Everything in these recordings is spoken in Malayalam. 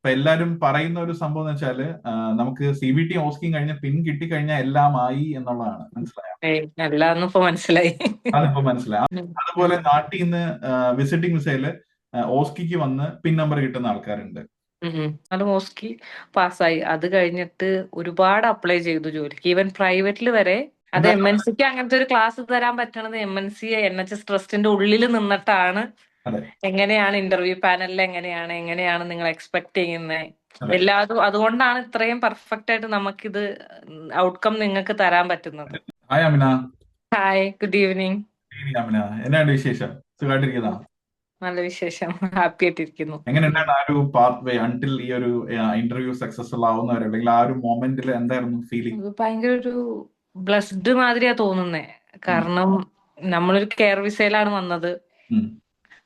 ഇപ്പൊ എല്ലാരും പറയുന്ന ഒരു സംഭവം എന്ന് വെച്ചാല് നമുക്ക് CBT ഓസ്കിയും കഴിഞ്ഞ പിൻ കിട്ടിക്കഴിഞ്ഞാൽ എല്ലാം ആയി എന്നുള്ളതാണ്. മനസ്സിലായോ? എല്ലാന്നും ഇപ്പൊ മനസ്സിലായി. അതിപ്പോ മനസ്സിലായി. ഉം, അതുപോലെ ഉം, നാട്ടിൽ നിന്ന് വിസിറ്റിംഗ് വിസയില് ഓസ്കിക്ക് വന്ന് പിൻ നമ്പർ കിട്ടുന്ന ആൾക്കാരുണ്ട്. അത് മോസ്ട്ലി പാസ്സായി. അത് കഴിഞ്ഞിട്ട് ഒരുപാട് അപ്ലൈ ചെയ്തു ജോലിക്ക്, ഈവൻ പ്രൈവറ്റിൽ വരെ. അത് എന്താ? MNCക്ക് അങ്ങനത്തെ ഒരു ക്ലാസ് തരാൻ പറ്റണത് MNC NHS ട്രസ്റ്റിന്റെ ഉള്ളിൽ നിന്നിട്ടാണ്. അതെ, എങ്ങനെയാണ് ഇന്റർവ്യൂ പാനലിൽ, എങ്ങനെയാണ് നിങ്ങൾ എക്സ്പെക്ട് ചെയ്യുന്നത്, അതെ. എല്ലാതും അതുകൊണ്ടാണ് ഇത്രയും പെർഫെക്റ്റ് ആയിട്ട് നമുക്കിത് ഔട്ട്കം നിങ്ങൾക്ക് തരാൻ പറ്റുന്നത്. Hi Amina. Hi, good evening. Amina, എന്നാണ് വിശേഷം? സുഖമായിട്ടിരിക്കുന്ന? നല്ല വിശേഷം, ഹാപ്പി ആയിട്ടിരിക്കുന്നു. എങ്ങനെയുണ്ടായിരുന്നു ആ ഒരു പാത്ത് വേ അൺടിൽ ഈ ഒരു ഇന്റർവ്യൂ സക്സസ്ഫുൾ ആവുന്നവരെ, അല്ലെങ്കിൽ ആ ഒരു മൊമെന്റിൽ എന്തായിരുന്നു ഫീലിംഗ്? ഇത് ഭയങ്കര ഒരു ബ്ലസ്ഡ് മാതിരിയാ തോന്നുന്നേ. കാരണം നമ്മളൊരു കെയർ വിസയിലാണ് വന്നത്.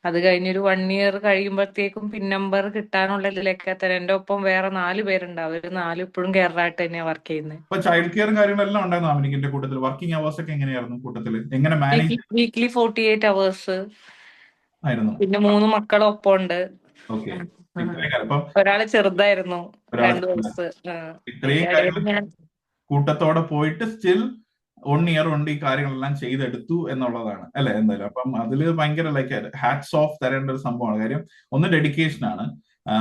അത് കഴിഞ്ഞൊരു 1 ഇയർ കഴിയുമ്പോഴത്തേക്കും പിൻ നമ്പർ കിട്ടാനുള്ള ഇതിലേക്ക് എത്താൻ എന്റെ ഒപ്പം വേറെ 4 പേരുണ്ട്. അവര് 4 ഇപ്പോഴും കെയറായിട്ട് തന്നെയാ വർക്ക് ചെയ്യുന്നത്. അപ്പൊ ചൈൽഡ് കെയറും കാര്യങ്ങളെല്ലാം ഉണ്ടായിരുന്നു അമിനിക്കിന്റെ കൂട്ടത്തിൽ. വർക്കിംഗ് അവേഴ്സ് ഒക്കെ എങ്ങനെയായിരുന്നു കൂട്ടത്തിൽ? എങ്ങനെ മാനേജ് വീക്ക്ലി 48 hours. ആയിരുന്നു? പിന്നെ 3 മക്കളും ഒപ്പം ഉണ്ട്. ഓക്കെ. ഉം. ഇത്രയും കാര്യം ഇപ്പം ഒരാള് ചെറുതായിരുന്നു, ഒരാൾ 2 വയസ്സ്. ഇത്രയും ഇടയിൽ കാര്യങ്ങൾ ഞാൻ കൂട്ടത്തോടെ പോയിട്ട് സ്റ്റിൽ 1 ഇയർ കൊണ്ട് ഈ കാര്യങ്ങളെല്ലാം ചെയ്തെടുത്തു എന്നുള്ളതാണ് അല്ലെ? എന്തായാലും അപ്പം അതില് ഭയങ്കര ലൈക്ക് ഹാറ്റ്സ് ഓഫ് തരേണ്ട ഒരു സംഭവമാണ്. കാര്യം ഒന്ന് ഡെഡിക്കേഷൻ ആണ്,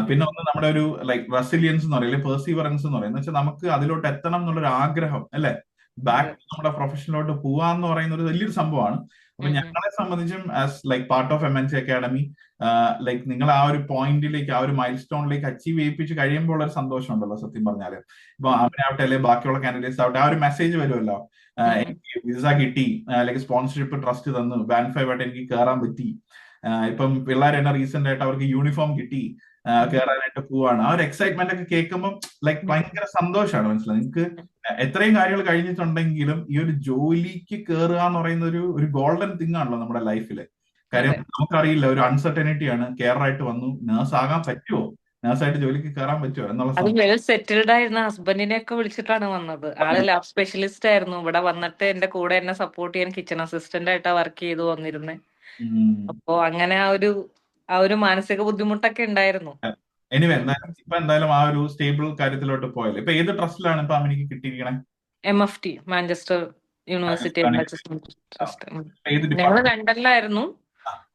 പിന്നെ ഒന്ന് നമ്മുടെ ഒരു ലൈക്ക് റെസിലിയൻസ് എന്ന് പറയില്ലേ, പെർസീവറൻസ് എന്ന് പറയുന്നത് വെച്ചാൽ നമുക്ക് അതിലോട്ട് എത്തണം എന്നുള്ളൊരു ആഗ്രഹം അല്ലെ? ബാക്ക് നമ്മുടെ പ്രൊഫഷനിലോട്ട് പോവാന്ന് പറയുന്ന ഒരു വലിയൊരു സംഭവമാണ്. അപ്പൊ ഞങ്ങളെ സംബന്ധിച്ചും as like part of MNC academy, like നിങ്ങൾ ആ ഒരു പോയിന്റിലേക്ക്, ആ ഒരു മൈൽ സ്റ്റോണിലേക്ക് അച്ചീവ് ചെയ്യിപ്പിച്ച് കഴിയുമ്പോൾ ഉള്ള ഒരു സന്തോഷം ഉണ്ടല്ലോ സത്യം പറഞ്ഞാല്. ഇപ്പൊ അവനാവട്ടെ അല്ലെങ്കിൽ ബാക്കിയുള്ള കാൻഡിഡേറ്റ്സ് ആവട്ടെ, ആ ഒരു മെസ്സേജ് വരുമല്ലോ, എനിക്ക് വിസ കിട്ടി, അല്ലെങ്കിൽ സ്പോൺസർഷിപ്പ് ട്രസ്റ്റ് തന്നു, ബാൻ 5 ആയിട്ട് എനിക്ക് കയറാൻ പറ്റി, ഇപ്പം പിള്ളേർ തന്നെ റീസെന്റ് ആയിട്ട് അവർക്ക് യൂണിഫോം കിട്ടി, കയറാനായിട്ട് പോവാണ്. ആ ഒരു എക്സൈറ്റ്മെന്റ് ഒക്കെ കേൾക്കുമ്പോൾ ലൈക്ക് ഭയങ്കര സന്തോഷമാണ്. മനസ്സിലായി നിങ്ങൾക്ക്? എത്രയും കാര്യങ്ങൾ കഴിഞ്ഞിട്ടുണ്ടെങ്കിലും ഈ ഒരു ജോലിക്ക് കയറുക എന്ന് പറയുന്ന ഒരു ഗോൾഡൻ തിങ് ആണല്ലോ നമ്മുടെ ലൈഫില്. കാര്യം നമുക്കറിയില്ല, ഒരു അൺസർട്ടനിറ്റി ആണ്. കെയറായിട്ട് വന്നു, നേഴ്സ് ആകാൻ പറ്റുമോ, നേഴ്സായിട്ട് ജോലിക്ക് കയറാൻ പറ്റുമോ എന്നുള്ള അത് സംഭവം. വെൽ സെറ്റിൽഡ് ആയിരുന്ന ഹസ്ബൻഡിനെ ഒക്കെ വിളിച്ചിട്ടാണ് വന്നത്. ആള് ലാബ് സ്പെഷ്യലിസ്റ്റ് ആയിരുന്നു. ഇവിടെ വന്നിട്ട് എന്റെ കൂടെ എന്നെ സപ്പോർട്ട് ചെയ്യാൻ കിച്ചൺ അസിസ്റ്റന്റ് ആയിട്ടാ വർക്ക് ചെയ്തു വന്നിരുന്നത്. അപ്പോ അങ്ങനെ ആ ഒരു മാനസിക ബുദ്ധിമുട്ടൊക്കെ ഉണ്ടായിരുന്നു. എനിവേ എന്തായാലും ഇപ്പൊ എന്തായാലും ആ ഒരു സ്റ്റേബിൾ കാര്യത്തിലോട്ട് പോയല്ലോ. ഇപ്പൊ ഏത് ട്രസ്റ്റിലാണ് ഇപ്പൊ അമിനിക്ക് കിട്ടിയിരിക്കണേ? MFT, Manchester university trust. ഏത് ഞങ്ങൾ ഡിപ്പാർട്ട്മെന്റ്? ലണ്ടനിലായിരുന്നു,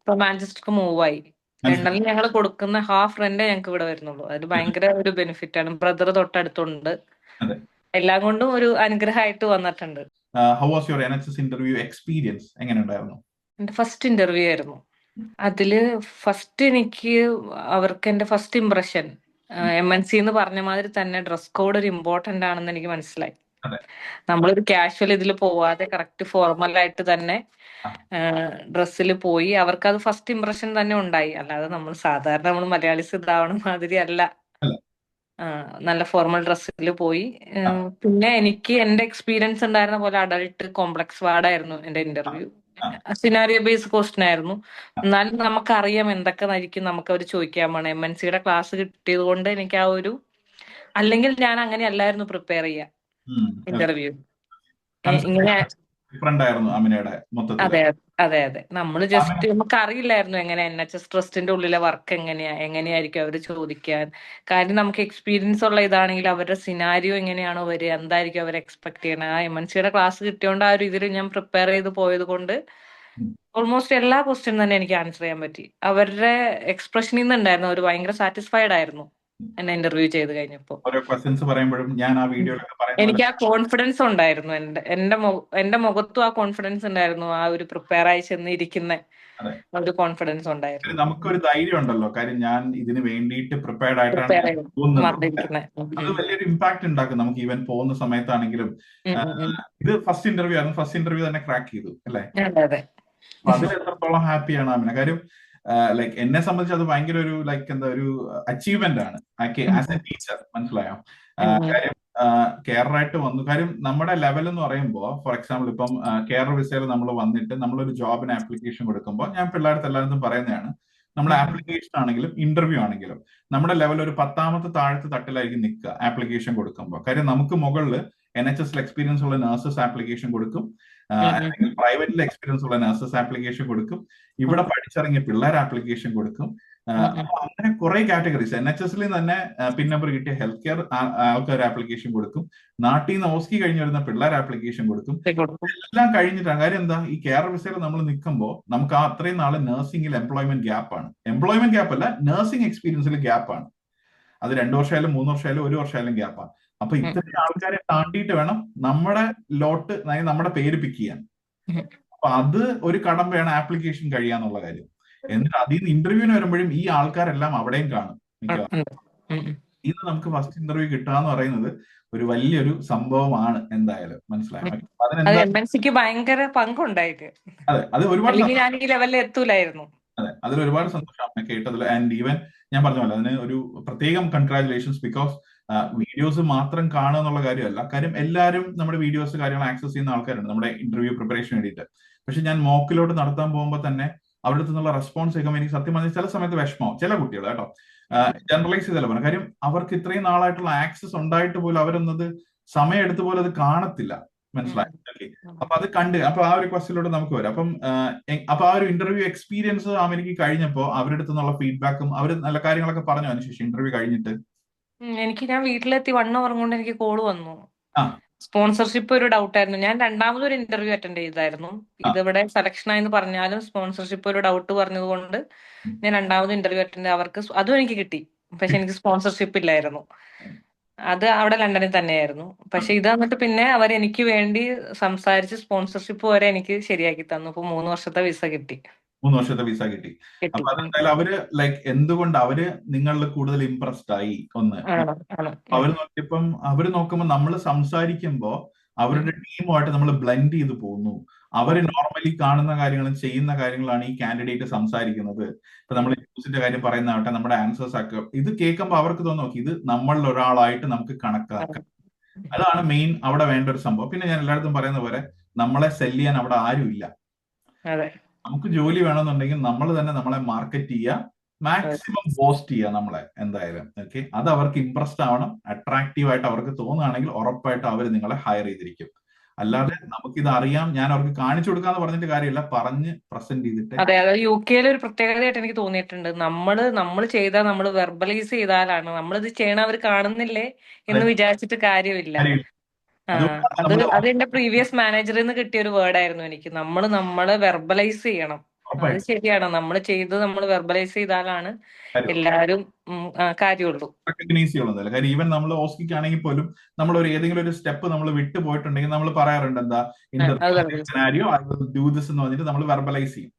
ഇപ്പൊ മാഞ്ചസ്റ്റർക്ക് മൂവ് ആയി. മനസ്സിലായി. ലണ്ടനിൽ ഞങ്ങൾ കൊടുക്കുന്ന ഹാഫ് റെന്റ് ഞങ്ങൾക്ക് ഇവിടെ വരുന്നുള്ളൂ. അത് ഭയങ്കര ഒരു ബെനിഫിറ്റ് ആണ്. ബ്രദർ തൊട്ടടുത്തുണ്ട്. അതെ. എല്ലാം കൊണ്ടും ഒരു അനുഗ്രഹമായിട്ട് വന്നിട്ടുണ്ട്. How was your NHS interview experience? എങ്ങനെ ഉണ്ടായിരുന്നു? എന്റെ ഫസ്റ്റ് ഇന്റർവ്യൂ ആയിരുന്നു. അതില് ഫസ്റ്റ് എനിക്ക് അവർക്ക് എന്റെ ഫസ്റ്റ് ഇംപ്രഷൻ, MNC എന്ന് പറഞ്ഞ മാതിരി തന്നെ ഡ്രസ് കോഡ് ഒരു ഇമ്പോർട്ടന്റ് ആണെന്ന് എനിക്ക് മനസ്സിലായി. അതെ. നമ്മളൊരു കാഷ്വൽ ഇതിൽ പോവാതെ കറക്റ്റ് ഫോർമൽ ആയിട്ട് തന്നെ ആ, ഡ്രസ്സിൽ പോയി. അവർക്കത് ഫസ്റ്റ് ഇംപ്രഷൻ തന്നെ ഉണ്ടായി. അല്ലാതെ നമ്മൾ മലയാളീസ് ഇതാവണ മാതിരി അല്ല. അല്ല. നല്ല ഫോർമൽ ഡ്രസ്സിൽ പോയി. ആ, പിന്നെ എനിക്ക് എന്റെ എക്സ്പീരിയൻസ് ഉണ്ടായിരുന്ന പോലെ അഡൾട്ട് കോംപ്ലക്സ് വാർഡായിരുന്നു എന്റെ ആ, ഇന്റർവ്യൂ. ആ, സിനാരിയോ ബേസ്ഡ് ക്വസ്റ്റ്യൻ ആയിരുന്നു. ആ. എന്നാലും നമുക്കറിയാം എന്തൊക്കെ ആയിരിക്കും നമുക്ക് അവർ ചോദിക്കാൻ പോണേ. MNCയുടെ ക്ലാസ് കിട്ടിയത് കൊണ്ട് എനിക്ക് ആ ഒരു, അല്ലെങ്കിൽ ഞാൻ അങ്ങനെ അല്ലായിരുന്നു പ്രിപ്പയർ ചെയ്യുക ഇന്റർവ്യൂ. ഇങ്ങനെ. ഡിഫറെന്റ് ആയിരുന്നു അമിനയുടെ മൊത്തത്തില്. അതെ, അതെ, അതെ. നമ്മൾ അമിന, ജസ്റ്റ് നമുക്ക് അറിയില്ലായിരുന്നു എങ്ങനെ NHS ട്രസ്റ്റിന്റെ ഉള്ളിലെ വർക്ക് എങ്ങനെയായിരിക്കും അവർ ചോദിക്കാൻ. കാര്യം നമുക്ക് എക്സ്പീരിയൻസ് ഉള്ള ഇതാണെങ്കിൽ അവരുടെ സിനാരിയോ എങ്ങനെയാണോ വരിക, എന്തായിരിക്കും അവർ എക്സ്പെക്ട് ചെയ്യണത്. ആ MNCയുടെ ക്ലാസ് കിട്ടിയോണ്ട് ആ ഒരു ഇതിൽ ഞാൻ പ്രിപ്പയർ ചെയ്ത് പോയത് കൊണ്ട് ഓൾമോസ്റ്റ് എല്ലാ ക്വസ്റ്റ്യൻ തന്നെ എനിക്ക് ആൻസർ ചെയ്യാൻ പറ്റി. അവരുടെ എക്സ്പ്രഷനിൽ നിന്നുണ്ടായിരുന്നു, അവർ ഭയങ്കര സാറ്റിസ്ഫൈഡ് ആയിരുന്നു എന്നെ ഇന്റർവ്യൂ ചെയ്ത് കഴിഞ്ഞപ്പോ. ഓരോ ക്വസ്റ്റ്യൻസ് പറയുമ്പോഴും ഞാൻ ആ വീഡിയോയിലൊക്കെ പറയുന്ന പോലെ എനിക്ക് ആ കോൺഫിഡൻസ് ഉണ്ടായിരുന്നു. എന്റെ മുഖത്തും ആ കോൺഫിഡൻസ് ഉണ്ടായിരുന്നു. ആ ഒരു പ്രിപ്പയർ ആയി ചെന്നിരിക്കുന്ന അതെ, ഒരു കോൺഫിഡൻസ് ഉണ്ടായിരുന്നു. നമുക്കൊരു ധൈര്യം ഉണ്ടല്ലോ. കാര്യം ഞാൻ ഇതിന് വേണ്ടിയിട്ട് പ്രിപ്പയർഡ് ആയിട്ടാണ് പ്രിപ്പയർ ഞാൻ ചെയ്ത് പോകുന്നത്. വന്നിരിക്കുന്നത്. അത് വലിയൊരു ഇമ്പാക്ട് ഉണ്ടാക്കും നമുക്ക് ഈവൻ പോകുന്ന സമയത്താണെങ്കിലും. ആ, ഇത് ഫസ്റ്റ് ഇന്റർവ്യൂ ആയിരുന്നു, ഫസ്റ്റ് ഇന്റർവ്യൂ തന്നെ ക്രാക്ക് ചെയ്തു അല്ലെ? അതെ, അതെ. അപ്പൊ അതിൽ എത്രത്തോളം ഹാപ്പിയാണ് അമിന? കാര്യം ലൈക്ക് എന്നെ സംബന്ധിച്ച് അത് ഭയങ്കര ഒരു ലൈക്ക് എന്താ ഒരു അച്ചീവ്മെന്റ് ആണ് ആസ് എ ടീച്ചർ. മനസ്സിലായോ? കാര്യം കെയറായിട്ട് വന്നു. കാര്യം നമ്മുടെ ലെവൽ എന്ന് പറയുമ്പോൾ, ഫോർ എക്സാമ്പിൾ ഇപ്പം കെയർ വിസയിൽ നമ്മൾ വന്നിട്ട് നമ്മളൊരു ജോബിന് ആപ്ലിക്കേഷൻ കൊടുക്കുമ്പോൾ, ഞാൻ പിള്ളേർക്ക് എല്ലായിടത്തും പറയുന്നതാണ്, നമ്മൾ ആപ്ലിക്കേഷൻ ആണെങ്കിലും ഇന്റർവ്യൂ ആണെങ്കിലും നമ്മുടെ ലെവൽ ഒരു 10ാമത്തെ താഴത്തെ തട്ടിലായിരിക്കും നിൽക്കുക ആപ്ലിക്കേഷൻ കൊടുക്കുമ്പോൾ. കാര്യം നമുക്ക് മുകളിൽ NHS എക്സ്പീരിയൻസ് ഉള്ള നഴ്സസ് ആപ്ലിക്കേഷൻ കൊടുക്കും, ഉം, അല്ലെങ്കിൽ പ്രൈവറ്റിൽ എക്സ്പീരിയൻസ് ഉള്ള നഴ്സസ് ആപ്ലിക്കേഷൻ കൊടുക്കും, ഇവിടെ പഠിച്ചിറങ്ങിയ പിള്ളേർ ആപ്ലിക്കേഷൻ കൊടുക്കും. അപ്പൊ അങ്ങനെ കുറെ കാറ്റഗറീസ് NHSൽ തന്നെ പിൻ നമ്പർ കിട്ടിയ ഹെൽത്ത് കെയർ ആൾക്കാർ ആപ്ലിക്കേഷൻ കൊടുക്കും, നാട്ടിൽ നിന്ന് ഓസ്കി കഴിഞ്ഞ് വരുന്ന പിള്ളേർ ആപ്ലിക്കേഷൻ കൊടുക്കും. എല്ലാം കഴിഞ്ഞിട്ടാണ്. കാര്യം എന്താ, ഈ കെയർ വിസയിൽ നമ്മൾ നിൽക്കുമ്പോൾ നമുക്ക് ആ അത്രയും നാള് നഴ്സിംഗിൽ എംപ്ലോയ്മെന്റ് ഗ്യാപ്പ് ആണ്. എംപ്ലോയ്മെന്റ് ഗ്യാപ്പ് അല്ല, നഴ്സിംഗ് എക്സ്പീരിയൻസിൽ ഗ്യാപ്പ് ആണ്. അത് 2 വർഷമായാലും 3 വർഷമായാലും 1 വർഷമായാലും ഗ്യാപ്പാണ്. അപ്പൊ ഇത്രയും ആൾക്കാരെ താണ്ടിയിട്ട് വേണം നമ്മുടെ ലോട്ട്, നമ്മുടെ പേര് പിക്ക് ചെയ്യാൻ. അപ്പൊ അത് ഒരു കടമ്പയാണ് ആപ്ലിക്കേഷൻ കഴിയാന്നുള്ള കാര്യം. എന്നിട്ട് അതിൽ നിന്ന് ഇന്റർവ്യൂവിന് വരുമ്പോഴും ഈ ആൾക്കാരെല്ലാം അവിടെയും കാണും മിക്കവാറും. ഇന്ന് നമുക്ക് ഫസ്റ്റ് ഇന്റർവ്യൂ കിട്ടുക എന്ന് പറയുന്നത് ഒരു വലിയൊരു സംഭവമാണ്. എന്തായാലും മനസ്സിലായോ? അതിനെന്താ, MNCക്ക് ഭയങ്കര പങ്കുണ്ടായിട്ട്. അതെ, അത് ഒരുപാട് അല്ലെങ്കിൽ ഞാൻ ഈ ലെവലിൽ എത്തൂലായിരുന്നു. അതെ, അതിൽ ഒരുപാട് സന്തോഷം അമ്മ കേട്ടതിൽ. ആൻഡ് ഈവൻ ഞാൻ പറഞ്ഞ പോലെ അതിന് ഒരു പ്രത്യേകം കൺഗ്രാറ്റുലേഷൻസ്. ബിക്കോസ് വീഡിയോസ് മാത്രം കാണുക എന്നുള്ള കാര്യമല്ല. കാര്യം എല്ലാവരും നമ്മുടെ വീഡിയോസ് കാര്യങ്ങൾ ആക്സസ് ചെയ്യുന്ന ആൾക്കാരുണ്ട് നമ്മുടെ ഇന്റർവ്യൂ പ്രിപ്പറേഷൻ വേണ്ടിയിട്ട്. പക്ഷെ ഞാൻ മോക്കിലോട്ട് നടത്താൻ പോകുമ്പോൾ തന്നെ അവരുടെ നിന്നുള്ള റെസ്പോൺസ് കേൾക്കുമ്പോൾ എനിക്ക് സത്യം പറഞ്ഞാൽ ചില സമയത്ത് വിഷമോ, ചില കുട്ടികൾ കേട്ടോ, ജനറലൈസ് ചെയ്തല്ല പറഞ്ഞു. കാര്യം അവർക്ക് ഇത്രയും നാളായിട്ടുള്ള ആക്സസ് ഉണ്ടായിട്ട് പോലും അവരൊന്നത് സമയം എടുത്ത് പോലും അത് കാണത്തില്ല. മനസ്സിലായി? അപ്പൊ അത് അപ്പൊ ആ ഒരു ക്വസ്റ്റിലൂടെ നമുക്ക് വരാം. അപ്പൊ ആ ഒരു ഇന്റർവ്യൂ എക്സ്പീരിയൻസ് അമേരിക്ക കഴിഞ്ഞപ്പോ അവരുടെ അടുത്ത് നിന്നുള്ള ഫീഡ്ബാക്കും അവർ നല്ല കാര്യങ്ങളൊക്കെ പറഞ്ഞു അതിനുശേഷം ഇന്റർവ്യൂ കഴിഞ്ഞിട്ട്? ഞാൻ വീട്ടിലെത്തി 1 hour കൊണ്ട് എനിക്ക് കോള് വന്നു. ആ സ്പോൺസർഷിപ്പ് ഒരു ഡൗട്ട് ആയിരുന്നു. ഞാൻ രണ്ടാമതൊരു ഇന്റർവ്യൂ അറ്റൻഡ് ചെയ്തായിരുന്നു. ഇതിവിടെ സെലക്ഷൻ ആയെന്ന് പറഞ്ഞാലും സ്പോൺസർഷിപ്പ് ഒരു ഡൗട്ട് പറഞ്ഞതുകൊണ്ട് ഞാൻ രണ്ടാമത് ഇന്റർവ്യൂ അറ്റൻഡ്, അവർക്ക് അതും എനിക്ക് കിട്ടി. പക്ഷെ എനിക്ക് സ്പോൺസർഷിപ്പ് ഇല്ലായിരുന്നു. അത് അവിടെ ലണ്ടനിൽ തന്നെയായിരുന്നു. പക്ഷെ ഇത് വന്നിട്ട് പിന്നെ അവർ എനിക്ക് വേണ്ടി സംസാരിച്ച് സ്പോൺസർഷിപ്പ് വരെ എനിക്ക് ശരിയാക്കി തന്നു. ഇപ്പൊ 3 വർഷത്തെ വിസ കിട്ടി. 3 വർഷത്തെ വിസ കിട്ടി. അപ്പൊ അതെന്തായാലും അവര് എന്തുകൊണ്ട് അവര് നിങ്ങളിൽ കൂടുതൽ ഇംപ്രസ്ഡ് ആയി? ഒന്ന്, അവര് നോക്കുമ്പോൾ നമ്മൾ സംസാരിക്കുമ്പോ അവരുടെ ടീമുമായിട്ട് നമ്മൾ ബ്ലെൻഡ് ചെയ്ത് പോകുന്നു. അവര് നോർമലി കാണുന്ന കാര്യങ്ങളും ചെയ്യുന്ന കാര്യങ്ങളാണ് ഈ കാൻഡിഡേറ്റ് സംസാരിക്കുന്നത്. ഇപ്പൊ നമ്മൾ ന്യൂസിന്റെ കാര്യം പറയുന്നതാവട്ടെ, നമ്മുടെ ആൻസേഴ്സ് ഒക്കെ ഇത് കേൾക്കുമ്പോൾ അവർക്ക് തോന്നും ഇത് നമ്മളിൽ ഒരാളായിട്ട് നമുക്ക് കണക്കാക്കാം. അതാണ് മെയിൻ അവിടെ വേണ്ട ഒരു സംഭവം. പിന്നെ ഞാൻ എല്ലായിടത്തും പറയുന്ന പോലെ നമ്മളെ സെല് ചെയ്യാൻ അവിടെ ആരും ഇല്ല. നമുക്ക് ജോലി വേണമെന്നുണ്ടെങ്കിൽ നമ്മൾ തന്നെ നമ്മളെ മാർക്കറ്റ് ചെയ്യുക, മാക്സിമം പോസ്റ്റ് ചെയ്യുക നമ്മളെ. എന്തായാലും ഓക്കെ, അത് അവർക്ക് ഇംപ്രസ്ഡ് ആവണം, അട്രാക്റ്റീവ് ആയിട്ട് അവർക്ക് തോന്നുകയാണെങ്കിൽ ഉറപ്പായിട്ട് അവർ നിങ്ങളെ ഹയർ ചെയ്തിരിക്കും. അല്ലാതെ നമുക്കിത് അറിയാം, ഞാൻ അവർക്ക് കാണിച്ചു കൊടുക്കാന്ന് പറഞ്ഞിട്ട് കാര്യമില്ല, പറഞ്ഞ് പ്രസന്റ് ചെയ്തിട്ട്. അതെ, അത് UK ഒരു പ്രത്യേകതയായിട്ട് എനിക്ക് തോന്നിയിട്ടുണ്ട്. നമ്മൾ ചെയ്താൽ നമ്മൾ വെർബലൈസ് ചെയ്താലാണ്, നമ്മളിത് ചെയ്യണ അവർ കാണുന്നില്ലേ എന്ന് വിചാരിച്ചിട്ട് കാര്യമില്ല. അത് എന്റെ പ്രീവിയസ് മാനേജറിൽ നിന്ന് കിട്ടിയ ഒരു വേർഡായിരുന്നു എനിക്ക്. നമ്മളെ വെർബലൈസ് ചെയ്യണം. അത് ശരിയാണ്, നമ്മൾ വെർബലൈസ് ചെയ്താലാണ് എല്ലാവരും കാര്യമുള്ളൂ. റെക്കഗ്നൈസ് ചെയ്യണമെന്നില്ല. കാര്യം ഈവൻ നമ്മൾ ഓസ്കിക്ക് ആണെങ്കിൽ പോലും നമ്മൾ ഏതെങ്കിലും ഒരു സ്റ്റെപ്പ് നമ്മൾ വിട്ടു പോയിട്ടുണ്ടെങ്കിൽ നമ്മൾ പറയാറുണ്ട് എന്താ, scenario I will do this എന്ന് പറഞ്ഞിട്ട് നമ്മൾ വെർബലൈസ് ചെയ്യും.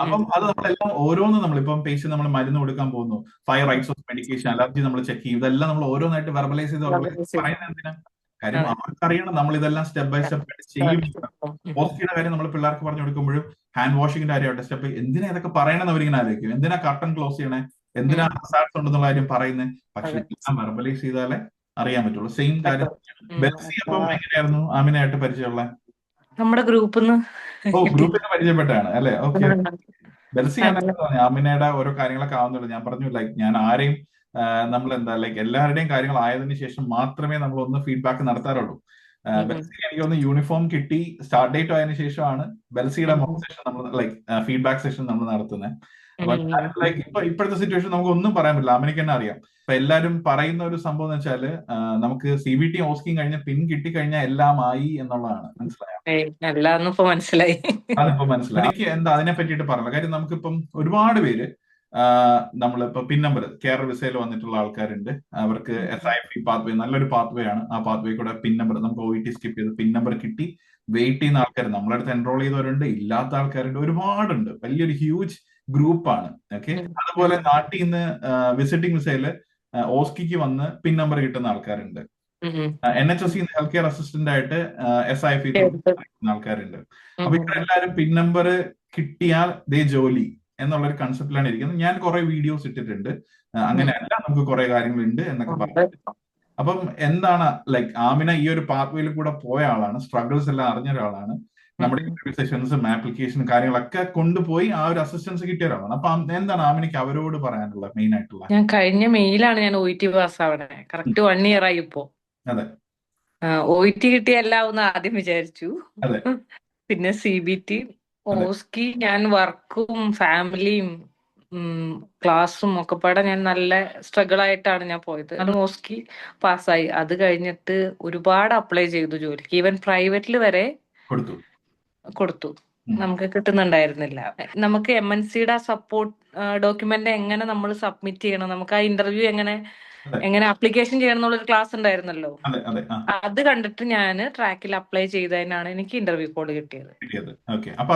അപ്പം അത് നമ്മളെല്ലാം ഓരോന്നും നമ്മളിപ്പം പേഷ്യന്റ് നമ്മൾ മരുന്ന് കൊടുക്കാൻ പോകുന്നു, 5 റൈറ്റ്സ് ഓഫ് മെഡിക്കേഷൻ, അലർജി നമ്മൾ ചെക്ക് ചെയ്യും, ഇതെല്ലാം നമ്മൾ ഓരോന്നായിട്ട് വെർബലൈസ് ചെയ്ത് പറയുന്നത് എന്തിനാ? കാര്യം അവർക്കറിയണം നമ്മൾ ഇതെല്ലാം സ്റ്റെപ്പ് ബൈ സ്റ്റെപ്പ് ചെയ്യും. ഓസ്കിയുടെ കാര്യം നമ്മൾ പിള്ളേർക്ക് പറഞ്ഞു കൊടുക്കുമ്പോഴും ഹാൻഡ് വാഷിങ്ങിന്റെ കാര്യമായിട്ട് സ്റ്റെപ്പ് എന്തിനാ ഇതൊക്കെ പറയണമെന്ന് അവരിങ്ങനെ ആലോചിക്കും. എന്തിനാ കർട്ടൻ ക്ലോസ് ചെയ്യണേ, എന്തിനാ ഹസാർഡ്സ് ഉണ്ടെന്നുള്ള കാര്യം പറയുന്നത്. പക്ഷെ എല്ലാം വെർബലൈസ് ചെയ്താലേ അറിയാൻ പറ്റുള്ളൂ. സെയിം കാര്യം ബെൽസി. അപ്പം എങ്ങനെയായിരുന്നു ആമിനായിട്ട് പരിചയമുള്ള? നമ്മുടെ ഗ്രൂപ്പിൽ ഗ്രൂപ്പിൽ പരിചയപ്പെട്ടാണ് അല്ലെ? ഓക്കെ. ബെൽസി ആമിനയുടെ ഓരോ കാര്യങ്ങളൊക്കെ ആവുന്നുള്ളൂ. ഞാൻ പറഞ്ഞു ഞാൻ ആരെയും നമ്മൾ എന്താ എല്ലാവരുടെയും കാര്യങ്ങൾ ആയതിനു ശേഷം മാത്രമേ നമ്മൾ ഒന്ന് ഫീഡ്ബാക്ക് നടത്താറുള്ളൂ. ബെൽസിക്ക് എനിക്ക് ഒന്ന് യൂണിഫോം കിട്ടി സ്റ്റാർട്ട് ഡേറ്റ് ആയതിനു ശേഷമാണ് ബെൽസിയുടെ സെഷൻ നമ്മൾ ഫീഡ്ബാക്ക് സെഷൻ നമ്മൾ നടത്തുന്നത്. അപ്പൊ ഇപ്പോഴത്തെ സിറ്റുവേഷൻ നമുക്ക് ഒന്നും പറയാൻ പറ്റില്ല, ആമിനയ്ക്ക് തന്നെ അറിയാം. ഇപ്പൊ എല്ലാരും പറയുന്ന ഒരു സംഭവം എന്ന് വെച്ചാല് നമുക്ക് CBT ഓസ്കിയും കഴിഞ്ഞ പിൻ കിട്ടിക്കഴിഞ്ഞാൽ എല്ലാം ആയി എന്നുള്ളതാണ്. മനസ്സിലായോ? അതിപ്പോ മനസ്സിലായി. എനിക്ക് എന്താ അതിനെ പറ്റിയിട്ട് പറഞ്ഞത്. കാര്യം നമുക്കിപ്പം ഒരുപാട് പേര് നമ്മളിപ്പോ പിൻ നമ്പർ കെയർ വിസയിൽ വന്നിട്ടുള്ള ആൾക്കാരുണ്ട്. അവർക്ക് SIP പാത്വേ നല്ലൊരു പാത്വേ ആണ്. ആ പാത്വേ കൂടെ പിൻ നമ്പർ നമുക്ക് OET സ്കിപ്പ് ചെയ്ത് പിൻ നമ്പർ കിട്ടി വെയിറ്റ് ചെയ്യുന്ന ആൾക്കാർ നമ്മളെ അടുത്ത് എൻറോൾ ചെയ്തവരുണ്ട്, ഇല്ലാത്ത ആൾക്കാരുണ്ട്, ഒരുപാടുണ്ട്. വലിയൊരു ഹ്യൂജ് ഗ്രൂപ്പാണ്. ഓക്കെ. അതുപോലെ നാട്ടിൽ നിന്ന് വിസിറ്റിംഗ് വിസയില് ഓസ്കിക്ക് വന്ന് പിൻ നമ്പർ കിട്ടുന്ന ആൾക്കാരുണ്ട്. NHS ഹെൽത്ത് കെയർ അസിസ്റ്റന്റ് ആയിട്ട് SIP ആൾക്കാരുണ്ട്. അപ്പൊ ഇവരെല്ലാരും പിൻ നമ്പർ കിട്ടിയാൽ ദേ ജോലി എന്നുള്ളൊരു കൺസെപ്റ്റിലാണ് ഇരിക്കുന്നത്. ഞാൻ കുറെ വീഡിയോസ് ഇട്ടിട്ടുണ്ട്, അങ്ങനെയല്ല നമുക്ക് കുറെ കാര്യങ്ങളുണ്ട് എന്നൊക്കെ പറഞ്ഞു. അപ്പം എന്താണ് ആമിന ഈ ഒരു പാത്വേയിൽ കൂടെ പോയ ആളാണ്, സ്ട്രഗിൾസ് എല്ലാം അറിഞ്ഞ ഒരാളാണ്, നമ്മുടെ ഇന്റർവ്യൂ സെഷൻസും ആപ്ലിക്കേഷൻ കാര്യങ്ങളൊക്കെ കൊണ്ടുപോയി ആ ഒരു അസിസ്റ്റൻസ് കിട്ടിയ ഒരാളാണ്. അപ്പൊ എന്താണ് ആമിനയ്ക്ക് അവരോട് പറയാനുള്ള മെയിൻ ആയിട്ടുള്ള? ഞാൻ കഴിഞ്ഞ മെയിലാണ് ഞാൻ OET പാസ് ആവണേ. കറക്റ്റ് 1 year ആയി ഇപ്പോ. അതെ. OET കിട്ടിയല്ലാവുന്ന ആദ്യം വിചാരിച്ചു. അതെ പിന്നെ CBT, അതെ ഓസ്കി ഞാൻ വർക്കും ഫാമിലിയും ക്ലാസ്സും ഒക്കെ പാടെ ഞാൻ നല്ല സ്ട്രഗിൾ ആയിട്ടാണ് ഞാൻ പോയത്. അതും ഓസ്കി പാസ്സായി. അത് കഴിഞ്ഞിട്ട് ഒരുപാട് അപ്ലൈ ചെയ്തു ജോലിക്ക്. ഈവൻ പ്രൈവറ്റിൽ വരെ കൊടുത്തു. കൊടുത്തു. ഉം. നമുക്ക് കിട്ടുന്നുണ്ടായിരുന്നില്ല. നമുക്ക് MNCയുടെ സപ്പോർട്ട് ഡോക്യുമെന്റ് എങ്ങനെ നമ്മൾ സബ്മിറ്റ് ചെയ്യണം, നമുക്ക് ആ ഇന്റർവ്യൂ അതെ എങ്ങനെ ആപ്ലിക്കേഷൻ ചെയ്യണം എന്നുള്ളൊരു ക്ലാസ് ഉണ്ടായിരുന്നല്ലോ. അതെ അതെ അത് കണ്ടിട്ട് ഞാൻ ട്രാക്കിൽ അപ്ലൈ ചെയ്തതിനാണ് എനിക്ക് ഇന്റർവ്യൂ കോൾ കിട്ടിയത്. കിട്ടിയത്. ഓക്കെ. അപ്പൊ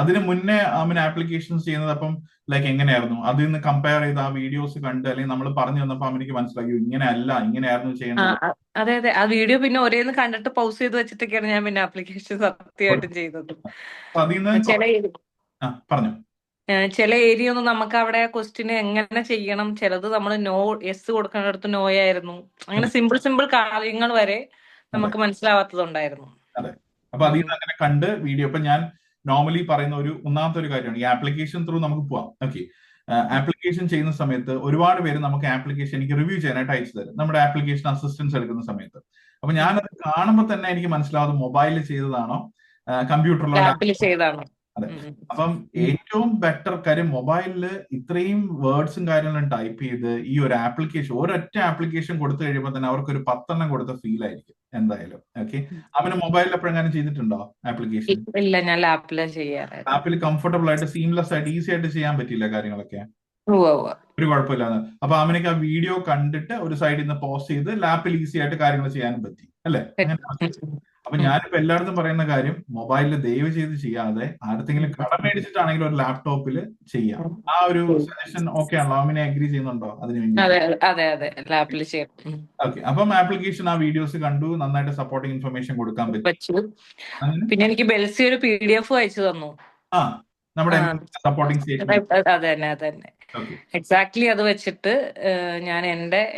അതിന് മുന്നേ ആപ്ലിക്കേഷൻസ് ചെയ്യുന്നത് അപ്പം ലൈക്ക് എങ്ങനെയായിരുന്നു? അതിൽ നിന്ന് കമ്പയർ ചെയ്ത് ആ വീഡിയോസ് കണ്ട് അല്ലെങ്കിൽ നമ്മൾ പറഞ്ഞു തന്നപ്പോൾ എനിക്ക് മനസ്സിലാക്കി ഇങ്ങനെയല്ല, ഇങ്ങനെയായിരുന്നു ചെയ്യേണ്ടത്. അതെ അതെ, ആ വീഡിയോ പിന്നെ ഒരേന്ന് കണ്ടിട്ട് പൗസ് ചെയ്ത് വെച്ചിട്ടൊക്കെയാണ് ഞാൻ പിന്നെ ആപ്ലിക്കേഷൻ സത്യമായിട്ടും ചെയ്തത്. അപ്പൊ അതിൽ നിന്ന് ചില പറഞ്ഞു. ചില ഏരിയ ഒന്നും നമുക്ക് അവിടെ ക്വസ്റ്റ്യൻ എങ്ങനെ ചെയ്യണം, ചിലത് നമ്മൾ യെസ് കൊടുക്കുന്നിടത്ത് നോ ആയിരുന്നു. അങ്ങനെ അതെ സിമ്പിൾ കാര്യങ്ങൾ വരെ അതെ നമുക്ക് മനസ്സിലാവാത്തതുണ്ടായിരുന്നു. അതെ. അപ്പൊ അതിൽ നിന്ന് അങ്ങനെ കണ്ട് വീഡിയോ ഇപ്പൊ ഞാൻ നോർമലി പറയുന്ന ഒന്നാമത്തെ ഒരു കാര്യമാണ് ഈ ആപ്ലിക്കേഷൻ ത്രൂ നമുക്ക് പോവാം. ഓക്കെ. ആപ്ലിക്കേഷൻ ചെയ്യുന്ന സമയത്ത് ഒരുപാട് പേര് നമുക്ക് ആപ്ലിക്കേഷൻ എനിക്ക് റിവ്യൂ ചെയ്യാനായിട്ട് അയച്ചു തരും, നമ്മുടെ ആപ്ലിക്കേഷൻ അസിസ്റ്റൻസ് എടുക്കുന്ന സമയത്ത്. അപ്പൊ ഞാനത് കാണുമ്പോൾ തന്നെ എനിക്ക് മനസ്സിലാവും മൊബൈലിൽ ചെയ്തതാണോ കമ്പ്യൂട്ടറിലോ ലാപ്പിൽ ചെയ്താണ്. അതെ. അപ്പം ഏറ്റവും ബെറ്റർ കാര്യം മൊബൈലില് ഇത്രയും വേർഡ്സും കാര്യങ്ങളും ടൈപ്പ് ചെയ്ത് ഈ ഒരു ആപ്ലിക്കേഷൻ ഒരൊറ്റ ആപ്ലിക്കേഷൻ കൊടുത്തു കഴിയുമ്പോൾ തന്നെ അവർക്ക് ഒരു 10 കൊടുത്ത ഫീൽ ആയിരിക്കും എന്തായാലും. ഓക്കെ. അവന് മൊബൈലിൽ എപ്പോഴെങ്ങനെ ചെയ്തിട്ടുണ്ടോ ആപ്ലിക്കേഷൻ? ഇല്ല, ഞാൻ ലാപ്പിലാണ് ചെയ്യാറ്. ആപ്പിൽ കംഫർട്ടബിൾ ആയിട്ട് സീംലെസ് ആയിട്ട് ഈസി ആയിട്ട് ചെയ്യാൻ പറ്റില്ല കാര്യങ്ങളൊക്കെ, ഉവ്വ്. ഒരു കുഴപ്പമില്ലാതെ. അപ്പൊ അവനക്ക് ആ വീഡിയോ കണ്ടിട്ട് ഒരു സൈഡിൽ നിന്ന് പോസ്റ്റ് ചെയ്ത് ലാപ്പിൽ ഈസി ആയിട്ട് കാര്യങ്ങൾ ചെയ്യാനും പറ്റി അല്ലെ? അങ്ങനെ. അപ്പൊ ഞാനിപ്പോ എല്ലായിടത്തും പറയുന്ന കാര്യം മൊബൈലിൽ ദയവ് ചെയ്ത് ചെയ്യാതെ ആർക്കെങ്കിലും കടം മേടിച്ചിട്ടാണെങ്കിലും ഒരു ലാപ്ടോപ്പിൽ ചെയ്യാം. ആ ഒരു സജഷൻ ഓക്കെ ആണല്ലോ? അവനെ അഗ്രി ചെയ്യുന്നുണ്ടോ അതിന് വേണ്ടി? അതെ അതെ അതെ, ലാപ്പിൽ ചെയ്യണം. ഓക്കെ. അപ്പം ആപ്ലിക്കേഷൻ ആ വീഡിയോസ് കണ്ടു, നന്നായിട്ട് സപ്പോർട്ടിംഗ് ഇൻഫർമേഷൻ കൊടുക്കാൻ പറ്റും. വെച്ചു. പിന്നെ എനിക്ക് ബെൽസി ഒരു PDF അയച്ചു തന്നു. ആ നമ്മുടെ സപ്പോർട്ടിംഗ് സ്റ്റേറ്റ്മെന്റ്. അത് തന്നെ ഓക്കെ. എക്സാക്ട്ലി അത് വെച്ചിട്ട്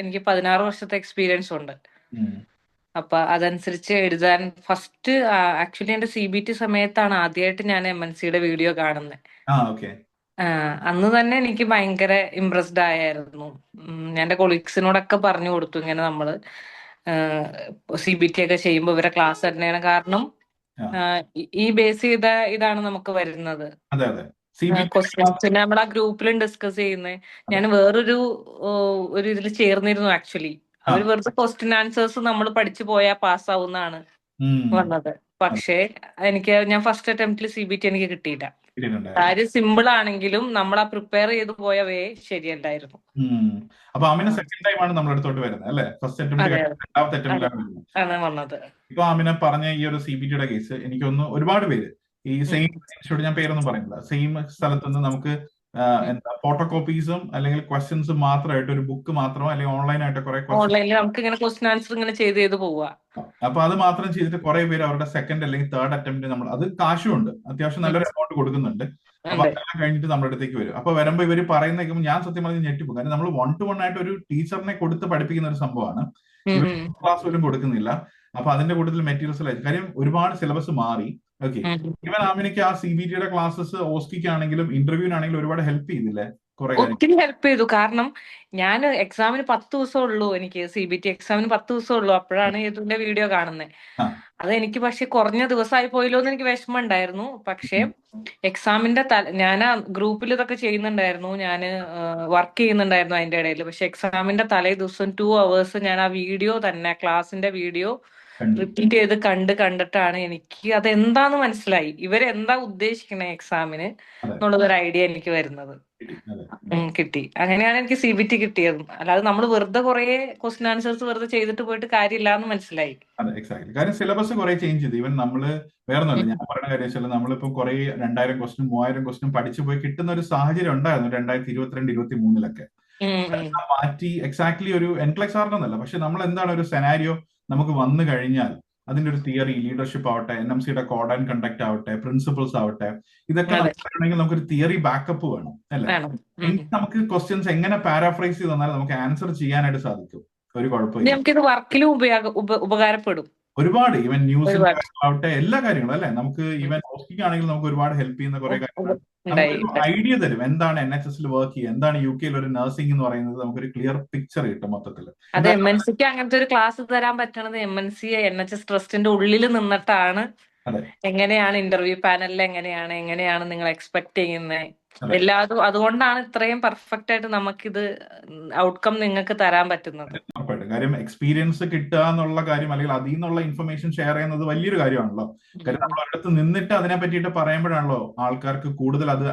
എനിക്ക് 16 വർഷത്തെ എക്സ്പീരിയൻസ് ഉണ്ട്. അപ്പൊ അതനുസരിച്ച് എഴുതാൻ ഫസ്റ്റ് ആക്ച്വലി എന്റെ CBT സമയത്താണ് ആദ്യമായിട്ട് ഞാൻ MNCയുടെ വീഡിയോ കാണുന്നത്. ഓക്കെ. അന്ന് തന്നെ എനിക്ക് ഭയങ്കര ഇംപ്രസ്ഡ് ആയിരുന്നു. ഞാൻ എന്റെ കൊളീഗ്സിനോടൊക്കെ പറഞ്ഞു കൊടുത്തു ഇങ്ങനെ നമ്മള് CBT ഒക്കെ ചെയ്യുമ്പോൾ ഇവരെ ക്ലാസ് തന്നെയാണ്. കാരണം ഈ ബേസ് ചെയ്ത ഇതാണ് നമുക്ക് വരുന്നത്. അതെ അതെ. ക്വസ്റ്റ്യൻസ് നമ്മൾ ആ ഗ്രൂപ്പിലും ഡിസ്കസ് ചെയ്യുന്നത്. ഞാൻ വേറൊരു ഇതിൽ ചേർന്നിരുന്നു ആക്ച്വലി. അവർ വെറുതെ ക്വസ്റ്റ്യൻ ആൻസേഴ്സ് നമ്മൾ പഠിച്ചു പോയാൽ പാസ്സാവുന്നതാണ് വന്നത്. പക്ഷേ ഞാൻ ഫസ്റ്റ് അറ്റംപ്റ്റിൽ CBT എനിക്ക് കിട്ടിയില്ല. കാര്യം സിമ്പിൾ ആണെങ്കിലും നമ്മൾ ആ പ്രിപ്പയർ ചെയ്ത് പോയ വേ ശരിയല്ലായിരുന്നു. അപ്പൊ ആമിന സെക്കൻഡ് ടൈം ആണ് നമ്മുടെ അടുത്തോട്ട് വരുന്നത് അല്ലെ? ഫസ്റ്റ് അറ്റംപ്റ്റ് രണ്ടാമത്തെ അറ്റംപ്റ്റിലാണ് വന്നത്. ഇപ്പൊ ആമിന പറഞ്ഞ ഈ ഒരു CBTയുടെ കേസ് എനിക്കൊന്ന് ഒരുപാട് പേര് ഈ സെയിം ഇൻസ്റ്റിറ്റ്യൂട്ട്, ഞാൻ പേരൊന്നും പറയുന്നില്ല, സെയിം സ്ഥലത്തുനിന്ന് നമുക്ക് എന്താ ഫോട്ടോ കോപ്പീസും അല്ലെങ്കിൽ ക്വസ്റ്റ്യൻസും മാത്രമായിട്ട് ഒരു ബുക്ക് മാത്രമോ അല്ലെങ്കിൽ ഓൺലൈനായിട്ട് കുറെ ഓൺലൈനിൽ നമുക്ക് ഇങ്ങനെ ക്വസ്റ്റ്യൻ ആൻസർ ഇങ്ങനെ ചെയ്ത് പോവാ. അപ്പൊ അത് മാത്രം ചെയ്തിട്ട് കുറെ പേര് അവരുടെ സെക്കൻഡ് അല്ലെങ്കിൽ തേർഡ് അറ്റംപ്റ്റ് നമ്മൾ അത് കാശുണ്ട്, അത്യാവശ്യം നല്ലൊരു എമൗണ്ട് കൊടുക്കുന്നുണ്ട്. അപ്പൊ അതെല്ലാം കഴിഞ്ഞിട്ട് നമ്മുടെ അടുത്തേക്ക് വരും. അപ്പൊ വരുമ്പോ ഇവര് പറയുന്ന ഞാൻ സത്യം പറഞ്ഞ് ഞെട്ടിപ്പോ. കാരണം നമ്മൾ 1-to-1 ആയിട്ട് ഒരു ടീച്ചറിനെ കൊടുത്ത് പഠിപ്പിക്കുന്ന ഒരു സംഭവമാണ്. ഇവർ ക്ലാസ് പോലും കൊടുക്കുന്നില്ല. അപ്പൊ അതിന്റെ കൂട്ടത്തിൽ മെറ്റീരിയൽസ് കാര്യം ഒരുപാട് സിലബസ് മാറി. ഓക്കെ. ഇവൻ ആമിനിക്ക് ആ CBTയുടെ ക്ലാസ്സസ് ഓസ്കിക്കാണെങ്കിലും ഇന്റർവ്യൂവിനാണെങ്കിലും ഒരുപാട് ഹെൽപ്പ് ചെയ്തില്ലേ? ഒത്തിരി ഹെൽപ്പ് ചെയ്തു. കാരണം ഞാൻ എക്സാമിന് 10 ദിവസം ഉള്ളൂ, എനിക്ക് CBT എക്സാമിന് 10 ദിവസം ഉള്ളൂ. അപ്പോഴാണ് ഇതിന്റെ വീഡിയോ കാണുന്നത്. അതെനിക്ക് പക്ഷെ കുറഞ്ഞ ദിവസമായി പോയല്ലോ എന്ന് എനിക്ക് വിഷമം ഉണ്ടായിരുന്നു. പക്ഷെ എക്സാമിന്റെ ഞാൻ ആ ഗ്രൂപ്പിൽ ഇതൊക്കെ ചെയ്യുന്നുണ്ടായിരുന്നു, ഞാൻ വർക്ക് ചെയ്യുന്നുണ്ടായിരുന്നു അതിന്റെ ഇടയിൽ. പക്ഷെ എക്സാമിന്റെ തലേ ദിവസം 2 hours ഞാൻ ആ വീഡിയോ തന്നെ, ക്ലാസിന്റെ വീഡിയോ റിപ്പീറ്റ് ചെയ്ത് കണ്ടിട്ടാണ് എനിക്ക് അതെന്താന്ന് മനസ്സിലായി, ഇവരെന്താ ഉദ്ദേശിക്കണേ എക്സാമിന് എന്നുള്ളതൊരു ഐഡിയ എനിക്ക് വരുന്നത്. കിട്ടി. അങ്ങനെയാണ് എനിക്ക് CBT കിട്ടിയത്. അല്ലാതെ നമ്മൾ വെറുതെ കുറെ ക്വസ്റ്റ്യൻ ആൻസേഴ്സ് വെറുതെ ചെയ്തിട്ട് പോയിട്ട് കാര്യമില്ല എന്ന് മനസ്സിലായി. അതെ, എക്സാക്ട്ലി. കാര്യം സിലബസ് കുറെ ചേഞ്ച് ചെയ്തു. ഈവൻ നമ്മള് വേറൊന്നുമല്ല, ഞാൻ പറയുന്ന കാര്യം വെച്ചാൽ നമ്മളിപ്പോ കുറെ 2000 ക്വസ്റ്റ്യൻ 3000 ക്വസ്റ്റ്യൻ പഠിച്ചു പോയി കിട്ടുന്ന ഒരു സാഹചര്യം ഉണ്ടായിരുന്നു 2022-23 മാറ്റി എക്സാക്ട്ലി ഒരു എൻക്ലക്സ് ആർന്നല്ല. പക്ഷെ നമ്മൾ എന്താണ് ഒരു സെനാരിയോ നമുക്ക് വന്നു കഴിഞ്ഞാൽ അതിന്റെ ഒരു തിയറി, ലീഡർഷിപ്പ് ആവട്ടെ, NMCയുടെ കോഡ് ആൻഡ് കണ്ടക്ട് ആവട്ടെ, പ്രിൻസിപ്പിൾസ് ആവട്ടെ, ഇതൊക്കെ നമുക്ക് നമുക്കൊരു തിയറി ബാക്കപ്പ് വേണം അല്ലെ? എങ്കിൽ നമുക്ക് ക്വസ്റ്റ്യൻസ് എങ്ങനെ പാരാഫ്രൈസ് ചെയ്ത് തന്നാൽ നമുക്ക് ആൻസർ ചെയ്യാനായിട്ട് സാധിക്കും. ഒരു കുഴപ്പമില്ല. നമുക്കിത് വർക്കിലും ഉപകാരപ്പെടും. ഒരുപാട് ഈവൻ ന്യൂസിന്റെ ഒരുപാട് കാര്യങ്ങളാവട്ടെ എല്ലാ കാര്യങ്ങളും അല്ലെ, നമുക്ക് ഈവൻ ഹോസ്പിറ്റലാണെങ്കിൽ നമുക്ക് ഒരുപാട് ഹെൽപ്പ് ചെയ്യുന്ന കുറെ കാര്യങ്ങൾ ഉണ്ടായി. നമുക്കൊരു ഐഡിയ തരും. എന്താണ് NHS വർക്ക് ചെയ്യുക, എന്താണ് UK ഒരു നഴ്സിംഗ് എന്ന് പറയുന്നത്, നമുക്കൊരു ക്ലിയർ പിക്ചർ കിട്ടും മൊത്തത്തിൽ. അത് എന്തായാലും MNCക്ക് അങ്ങനത്തെ ഒരു ക്ലാസ് തരാൻ പറ്റണത് MNC NHS ട്രസ്റ്റിന്റെ ഉള്ളിൽ നിന്നിട്ടാണ്. അതെ എങ്ങനെയാണ് ഇന്റർവ്യൂ പാനലിൽ എങ്ങനെയാണ് നിങ്ങൾ എക്സ്പെക്ട് ചെയ്യുന്നത്, അതെ എല്ലാതും അതുകൊണ്ടാണ് ഇത്രയും പെർഫെക്റ്റ് ആയിട്ട് നമുക്കിത് ഔട്ട്കം നിങ്ങൾക്ക് തരാൻ പറ്റുന്നത്. ഉറപ്പായിട്ടും. കാര്യം എക്സ്പീരിയൻസ് കിട്ടുക എന്നുള്ള കാര്യം, അല്ലെങ്കിൽ അതിൽ നിന്നുള്ള ഇൻഫർമേഷൻ ഷെയർ ചെയ്യുന്നത് വലിയൊരു കാര്യമാണല്ലോ. കാര്യം നമ്മൾ ഒരിടത്ത് നിന്നിട്ട് അതിനെ പറ്റിയിട്ട് പറയുമ്പോഴാണല്ലോ ആൾക്കാർക്ക് കൂടുതൽ അത്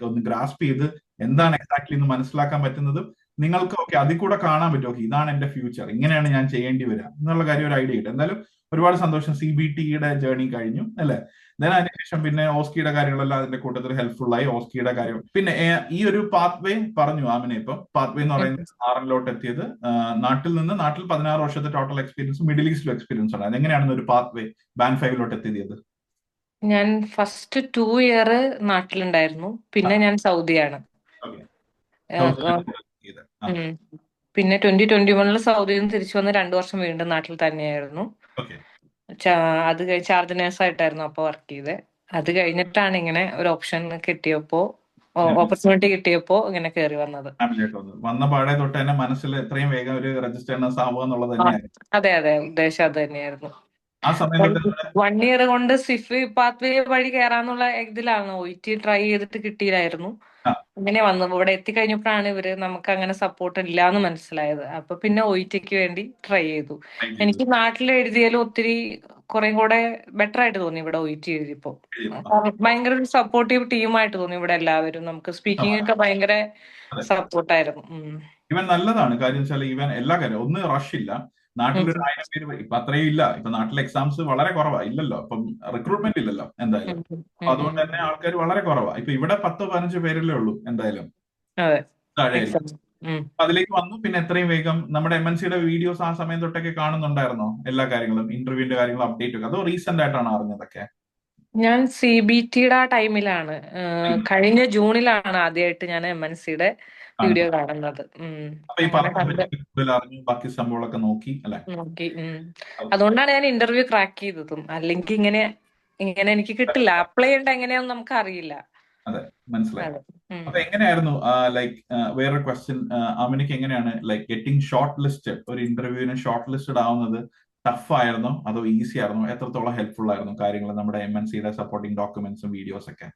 ഒന്ന് ഗ്രാസ്പ് ചെയ്ത് എന്താണ് എക്സാക്ട്ലി എന്ന് മനസ്സിലാക്കാൻ പറ്റുന്നതും. നിങ്ങൾക്ക് ഓക്കെ അതിൽ കൂടെ കാണാൻ പറ്റും, ഓക്കെ ഇതാണ് എന്റെ ഫ്യൂച്ചർ, ഇങ്ങനെയാണ് ഞാൻ ചെയ്യേണ്ടി വരിക എന്നുള്ള കാര്യം ഒരു ഐഡിയ കിട്ടും. എന്തായാലും ഒരുപാട് സന്തോഷം. CBTയുടെ ജേർണി കഴിഞ്ഞു അല്ലെ. ദെൻ അതിനുശേഷം പിന്നെ ഓസ്കിയുടെ കാര്യങ്ങളെല്ലാം അതിന്റെ കൂട്ടത്തിൽ ഹെൽപ്ഫുൾ ആയി. ഓസ്കിയുടെ കാര്യം പിന്നെ ഈ ഒരു പാത്ത് വേ പറഞ്ഞു ആമിനെ. ഇപ്പം പാത്ത് വേ എന്ന് പറയുന്നത് ആറിലോട്ട് എത്തിയത്, നാട്ടിൽ 16 വർഷത്തെ ടോട്ടൽ എക്സ്പീരിയൻസ്, മിഡിൽ ഈസ്റ്റിലും എക്സ്പീരിയൻസ് ആണ്. അതെങ്ങനെയാണ് ഒരു പാത്ത് വേ ബാൻഡ് 5ലോട്ട് എത്തിയത്? ഞാൻ ഫസ്റ്റ് 2 ഇയർ നാട്ടിലുണ്ടായിരുന്നു, പിന്നെ ഞാൻ സൗദിയാണ്. ഓക്കെ. ഉം. പിന്നെ 2021 സൗദിയിൽ നിന്ന് തിരിച്ചു വന്ന് 2 വർഷം വീണ്ടും നാട്ടിൽ തന്നെയായിരുന്നു. ഓക്കെ. അത് ചാർജ് നേഴ്സായിട്ടായിരുന്നു അപ്പൊ വർക്ക് ചെയ്തത്. അത് കഴിഞ്ഞിട്ടാണ് ഇങ്ങനെ ഒരു ഓപ്ഷൻ കിട്ടിയപ്പോ, ഓപ്പർച്യൂണിറ്റി കിട്ടിയപ്പോ ഇങ്ങനെ കയറി വന്നത്. വന്ന പാടെ തൊട്ട് തന്നെ മനസ്സിൽ എത്രയും വേഗം ഒരു രജിസ്റ്റർ നഴ്സ് ആവുക എന്നുള്ളത് തന്നെയായിരുന്നു. അതെ ഉദ്ദേശം അത് തന്നെയായിരുന്നു. ആ സമയം തൊട്ട് 1 ഇയർ കൊണ്ട് സ്വിഫ്റ്റ് പാത്ത് വേ വഴി കയറാന്നുള്ള ഇതിലാണ്. OIT ട്രൈ ചെയ്തിട്ട് കിട്ടിയില്ലായിരുന്നു. അങ്ങനെ വന്നു ഇവിടെ എത്തിക്കഴിഞ്ഞപ്പോഴാണ് നമുക്ക് അങ്ങനെ സപ്പോർട്ട് ഇല്ലാന്ന് മനസ്സിലായത്. അപ്പൊ പിന്നെ OITക്ക് വേണ്ടി ട്രൈ ചെയ്തു. എനിക്ക് നാട്ടിൽ എഴുതിയാലും ഒത്തിരി കുറെ കൂടെ ബെറ്റർ ആയിട്ട് തോന്നി ഇവിടെ OIT എഴുതിയപ്പോ. ഭയങ്കര ഒരു സപ്പോർട്ടീവ് ടീമായിട്ട് തോന്നി ഇവിടെ എല്ലാവരും. നമുക്ക് സ്പീക്കിംഗ് ഒക്കെ ഭയങ്കര സപ്പോർട്ടായിരുന്നു. ഇവൻ നല്ലതാണ്. കാര്യം വെച്ചാൽ ഇവൻ എല്ലാ കാര്യം ഒന്ന് റഷ് ഇല്ല. നാട്ടിലൊരു 1000 പേര് ഇപ്പൊ അത്രയും ഇല്ല. ഇപ്പൊ നാട്ടിലെ എക്സാംസ് വളരെ കുറവാ, ഇല്ലല്ലോ. അപ്പം റിക്രൂട്ട്മെന്റ് ഇല്ലല്ലോ എന്തായാലും. അപ്പൊ അതുകൊണ്ട് തന്നെ ആൾക്കാർ വളരെ കുറവാ. ഇപ്പൊ ഇവിടെ 10-15 പേരല്ലേ ഉള്ളൂ എന്തായാലും താഴെ. അതിലേക്ക് വന്നു. പിന്നെ എത്രയും വേഗം നമ്മുടെ MNCയുടെ വീഡിയോസ് ആ സമയം തൊട്ടൊക്കെ കാണുന്നുണ്ടായിരുന്നോ? എല്ലാ കാര്യങ്ങളും, ഇന്റർവ്യൂവിന്റെ കാര്യങ്ങളും അപ്ഡേറ്റ് ഒക്കെ, അതോ റീസെന്റ് ആയിട്ടാണ് അറിഞ്ഞതൊക്കെ? ഞാൻ CBTയുടെ ആ ടൈമിലാണ്, കഴിഞ്ഞ ജൂണിലാണ് ആദ്യമായിട്ട് ഞാൻ MNCയുടെ വീഡിയോ കാണുന്നത്. ബാക്കി സംഭവങ്ങളൊക്കെ നോക്കി അല്ലെ. അതുകൊണ്ടാണ് ഞാൻ ഇന്റർവ്യൂ ക്രാക്ക് ചെയ്തതും. അല്ലെങ്കിൽ ഇങ്ങനെ എനിക്ക് കിട്ടില്ല. അപ്ലൈ ചെയ്യേണ്ട എങ്ങനെയാന്ന് നമുക്ക് അറിയില്ല. അതെ, മനസ്സിലായി. അപ്പൊ എങ്ങനെയായിരുന്നു വേറൊരു ക്വസ്റ്റ്യൻ, ആമിനയ്ക്ക് എങ്ങനെയാണ് ഗെറ്റിംഗ് ഷോർട്ട് ലിസ്റ്റ്, ഒരു ഇന്റർവ്യൂവിന് ഷോർട്ട് ലിസ്റ്റഡ് ആവുന്നത് ടഫ് ആയിരുന്നോ അതോ ഈസി ആയിരുന്നോ? എത്രത്തോളം ഹെൽപ്ഫുൾ ആയിരുന്നു കാര്യങ്ങൾ, നമ്മുടെ MNCയുടെ സപ്പോർട്ടിംഗ് ഡോക്യുമെന്റ്സും വീഡിയോസ് ഒക്കെ?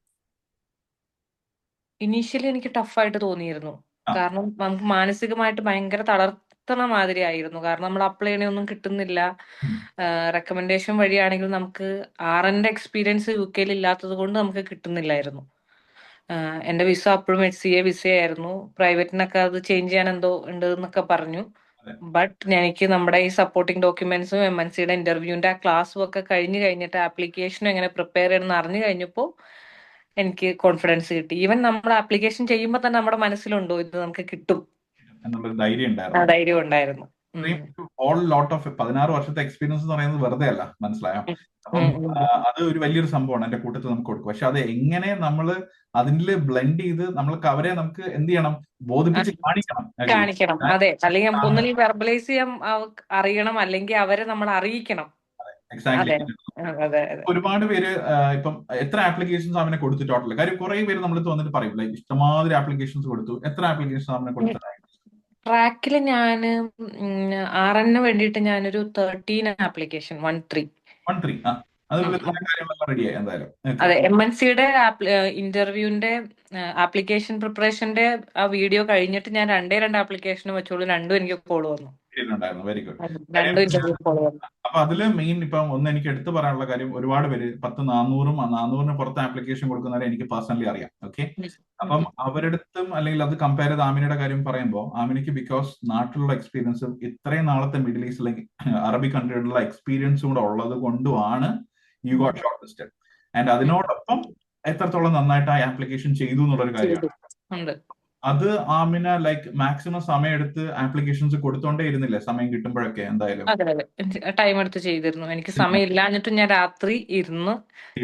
ഇനീഷ്യലി എനിക്ക് ടഫായിട്ട് തോന്നിയിരുന്നു. കാരണം നമുക്ക് മാനസികമായിട്ട് ഭയങ്കര തളർത്തണ മാതിരി ആയിരുന്നു. കാരണം നമ്മൾ അപ്ലൈ ചെയ്യണൊന്നും കിട്ടുന്നില്ല. റെക്കമെൻഡേഷൻ വഴിയാണെങ്കിൽ നമുക്ക് RNന്റെ എക്സ്പീരിയൻസ് UK ഇല്ലാത്തത് കൊണ്ട് നമുക്ക് കിട്ടുന്നില്ലായിരുന്നു. എന്റെ വിസ അപ്പോഴും HCA വിസയായിരുന്നു. പ്രൈവറ്റിനൊക്കെ അത് ചേഞ്ച് ചെയ്യാൻ എന്തോ ഉണ്ട് എന്നൊക്കെ പറഞ്ഞു. ബട്ട് എനിക്ക് നമ്മുടെ ഈ സപ്പോർട്ടിംഗ് ഡോക്യുമെന്റ്സും MNCയുടെ ഇന്റർവ്യൂവിന്റെ ആ ക്ലാസ്സും ഒക്കെ കഴിഞ്ഞിട്ട് ആപ്ലിക്കേഷനും എങ്ങനെ പ്രിപ്പയർ ചെയ്യണമെന്ന് അറിഞ്ഞു കഴിഞ്ഞപ്പോൾ എനിക്ക് കോൺഫിഡൻസ് കിട്ടി. ഈവൻ നമ്മൾ ആപ്ലിക്കേഷൻ ചെയ്യുമ്പോൾ തന്നെ നമ്മുടെ മനസ്സിലുണ്ടോ ഇത് നമുക്ക് കിട്ടും എന്നുള്ളൊരു ധൈര്യം ഉണ്ടായിരുന്നു. 16 വർഷത്തെ എക്സ്പീരിയൻസ് എന്ന് പറയുന്നത് വെറുതെ അല്ല, മനസ്സിലായോ? അപ്പം അത് ഒരു വലിയൊരു സംഭവമാണ് എന്റെ കൂട്ടത്തിൽ നമുക്ക് കൊടുക്കും. പക്ഷെ അത് എങ്ങനെ നമ്മൾ അതിൽ ബ്ലെൻഡ് ചെയ്ത് നമ്മൾക്ക് അവരെ നമുക്ക് എന്ത് ചെയ്യണം, ബോധിപ്പിച്ച് കാണിക്കണം. അതെ, അല്ലെങ്കിൽ ഒന്നുകിൽ വെർബലൈസ് ചെയ്യാൻ അറിയണം, അല്ലെങ്കിൽ അവരെ നമ്മൾ അറിയിക്കണം. എക്സാക്ട്ലി. ഒരുപാട് പേര് ഇപ്പം എത്ര ആപ്ലിക്കേഷൻസ് അവനെ കൊടുത്തിട്ടുള്ള കാര്യം, കുറെ പേര് നമ്മളിത് വന്നിട്ട് പറയും ഇഷ്ടമാതിരി ആപ്ലിക്കേഷൻസ് കൊടുത്തു. എത്ര ആപ്ലിക്കേഷൻസ് അവനെ കൊടുത്തതായി? ട്രാക്കിൽ ഞാൻ RNന് വേണ്ടിയിട്ട് ഞാനൊരു 13 ആപ്ലിക്കേഷൻ 13. അതെ, MNCയുടെ ഇന്റർവ്യൂവിന്റെ ആപ്ലിക്കേഷൻ പ്രിപ്പറേഷന്റെ ആ വീഡിയോ കഴിഞ്ഞിട്ട് ഞാൻ 2 ആപ്ലിക്കേഷനും വെച്ചോളൂ. 2 എനിക്ക് കോൾ വന്നു. Very good. അപ്പൊ അതില് മെയിൻ ഇപ്പം ഒന്ന് എനിക്ക് എടുത്തു പറയാനുള്ള കാര്യം, ഒരുപാട് പേര് 400-400 പുറത്ത് ആപ്ലിക്കേഷൻ കൊടുക്കുന്നവരെ എനിക്ക് പേഴ്സണലി അറിയാം. ഓക്കെ, അപ്പം അവരെടുത്തും അല്ലെങ്കിൽ അത് കമ്പയർ ചെയ്ത് ആമിനയുടെ കാര്യം പറയുമ്പോൾ, ആമിനയ്ക്ക് ബിക്കോസ് നാട്ടിലുള്ള എക്സ്പീരിയൻസും ഇത്രയും നാളത്തെ മിഡിൽ ഈസ്റ്റ് അല്ലെങ്കിൽ അറബി കൺട്രികളിലുള്ള എക്സ്പീരിയൻസും കൂടെ ഉള്ളത് കൊണ്ടുമാണ് you got short listed. And അതിനോടൊപ്പം എത്രത്തോളം നന്നായിട്ട് ആ ആപ്ലിക്കേഷൻ ചെയ്തു എന്നുള്ളൊരു കാര്യമാണ്. അത് ആമിന മാക്സിമം സമയം എടുത്ത് ആപ്ലിക്കേഷൻസ് കൊടുത്തോണ്ടേ ഇരുന്നില്ലേ സമയം കിട്ടുമ്പോഴൊക്കെ? എന്തായാലും അതെ ടൈം എടുത്ത് ചെയ്തിരുന്നു. എനിക്ക് സമയം ഇല്ലാഞ്ഞിട്ടും ഞാൻ രാത്രി ഇരുന്ന്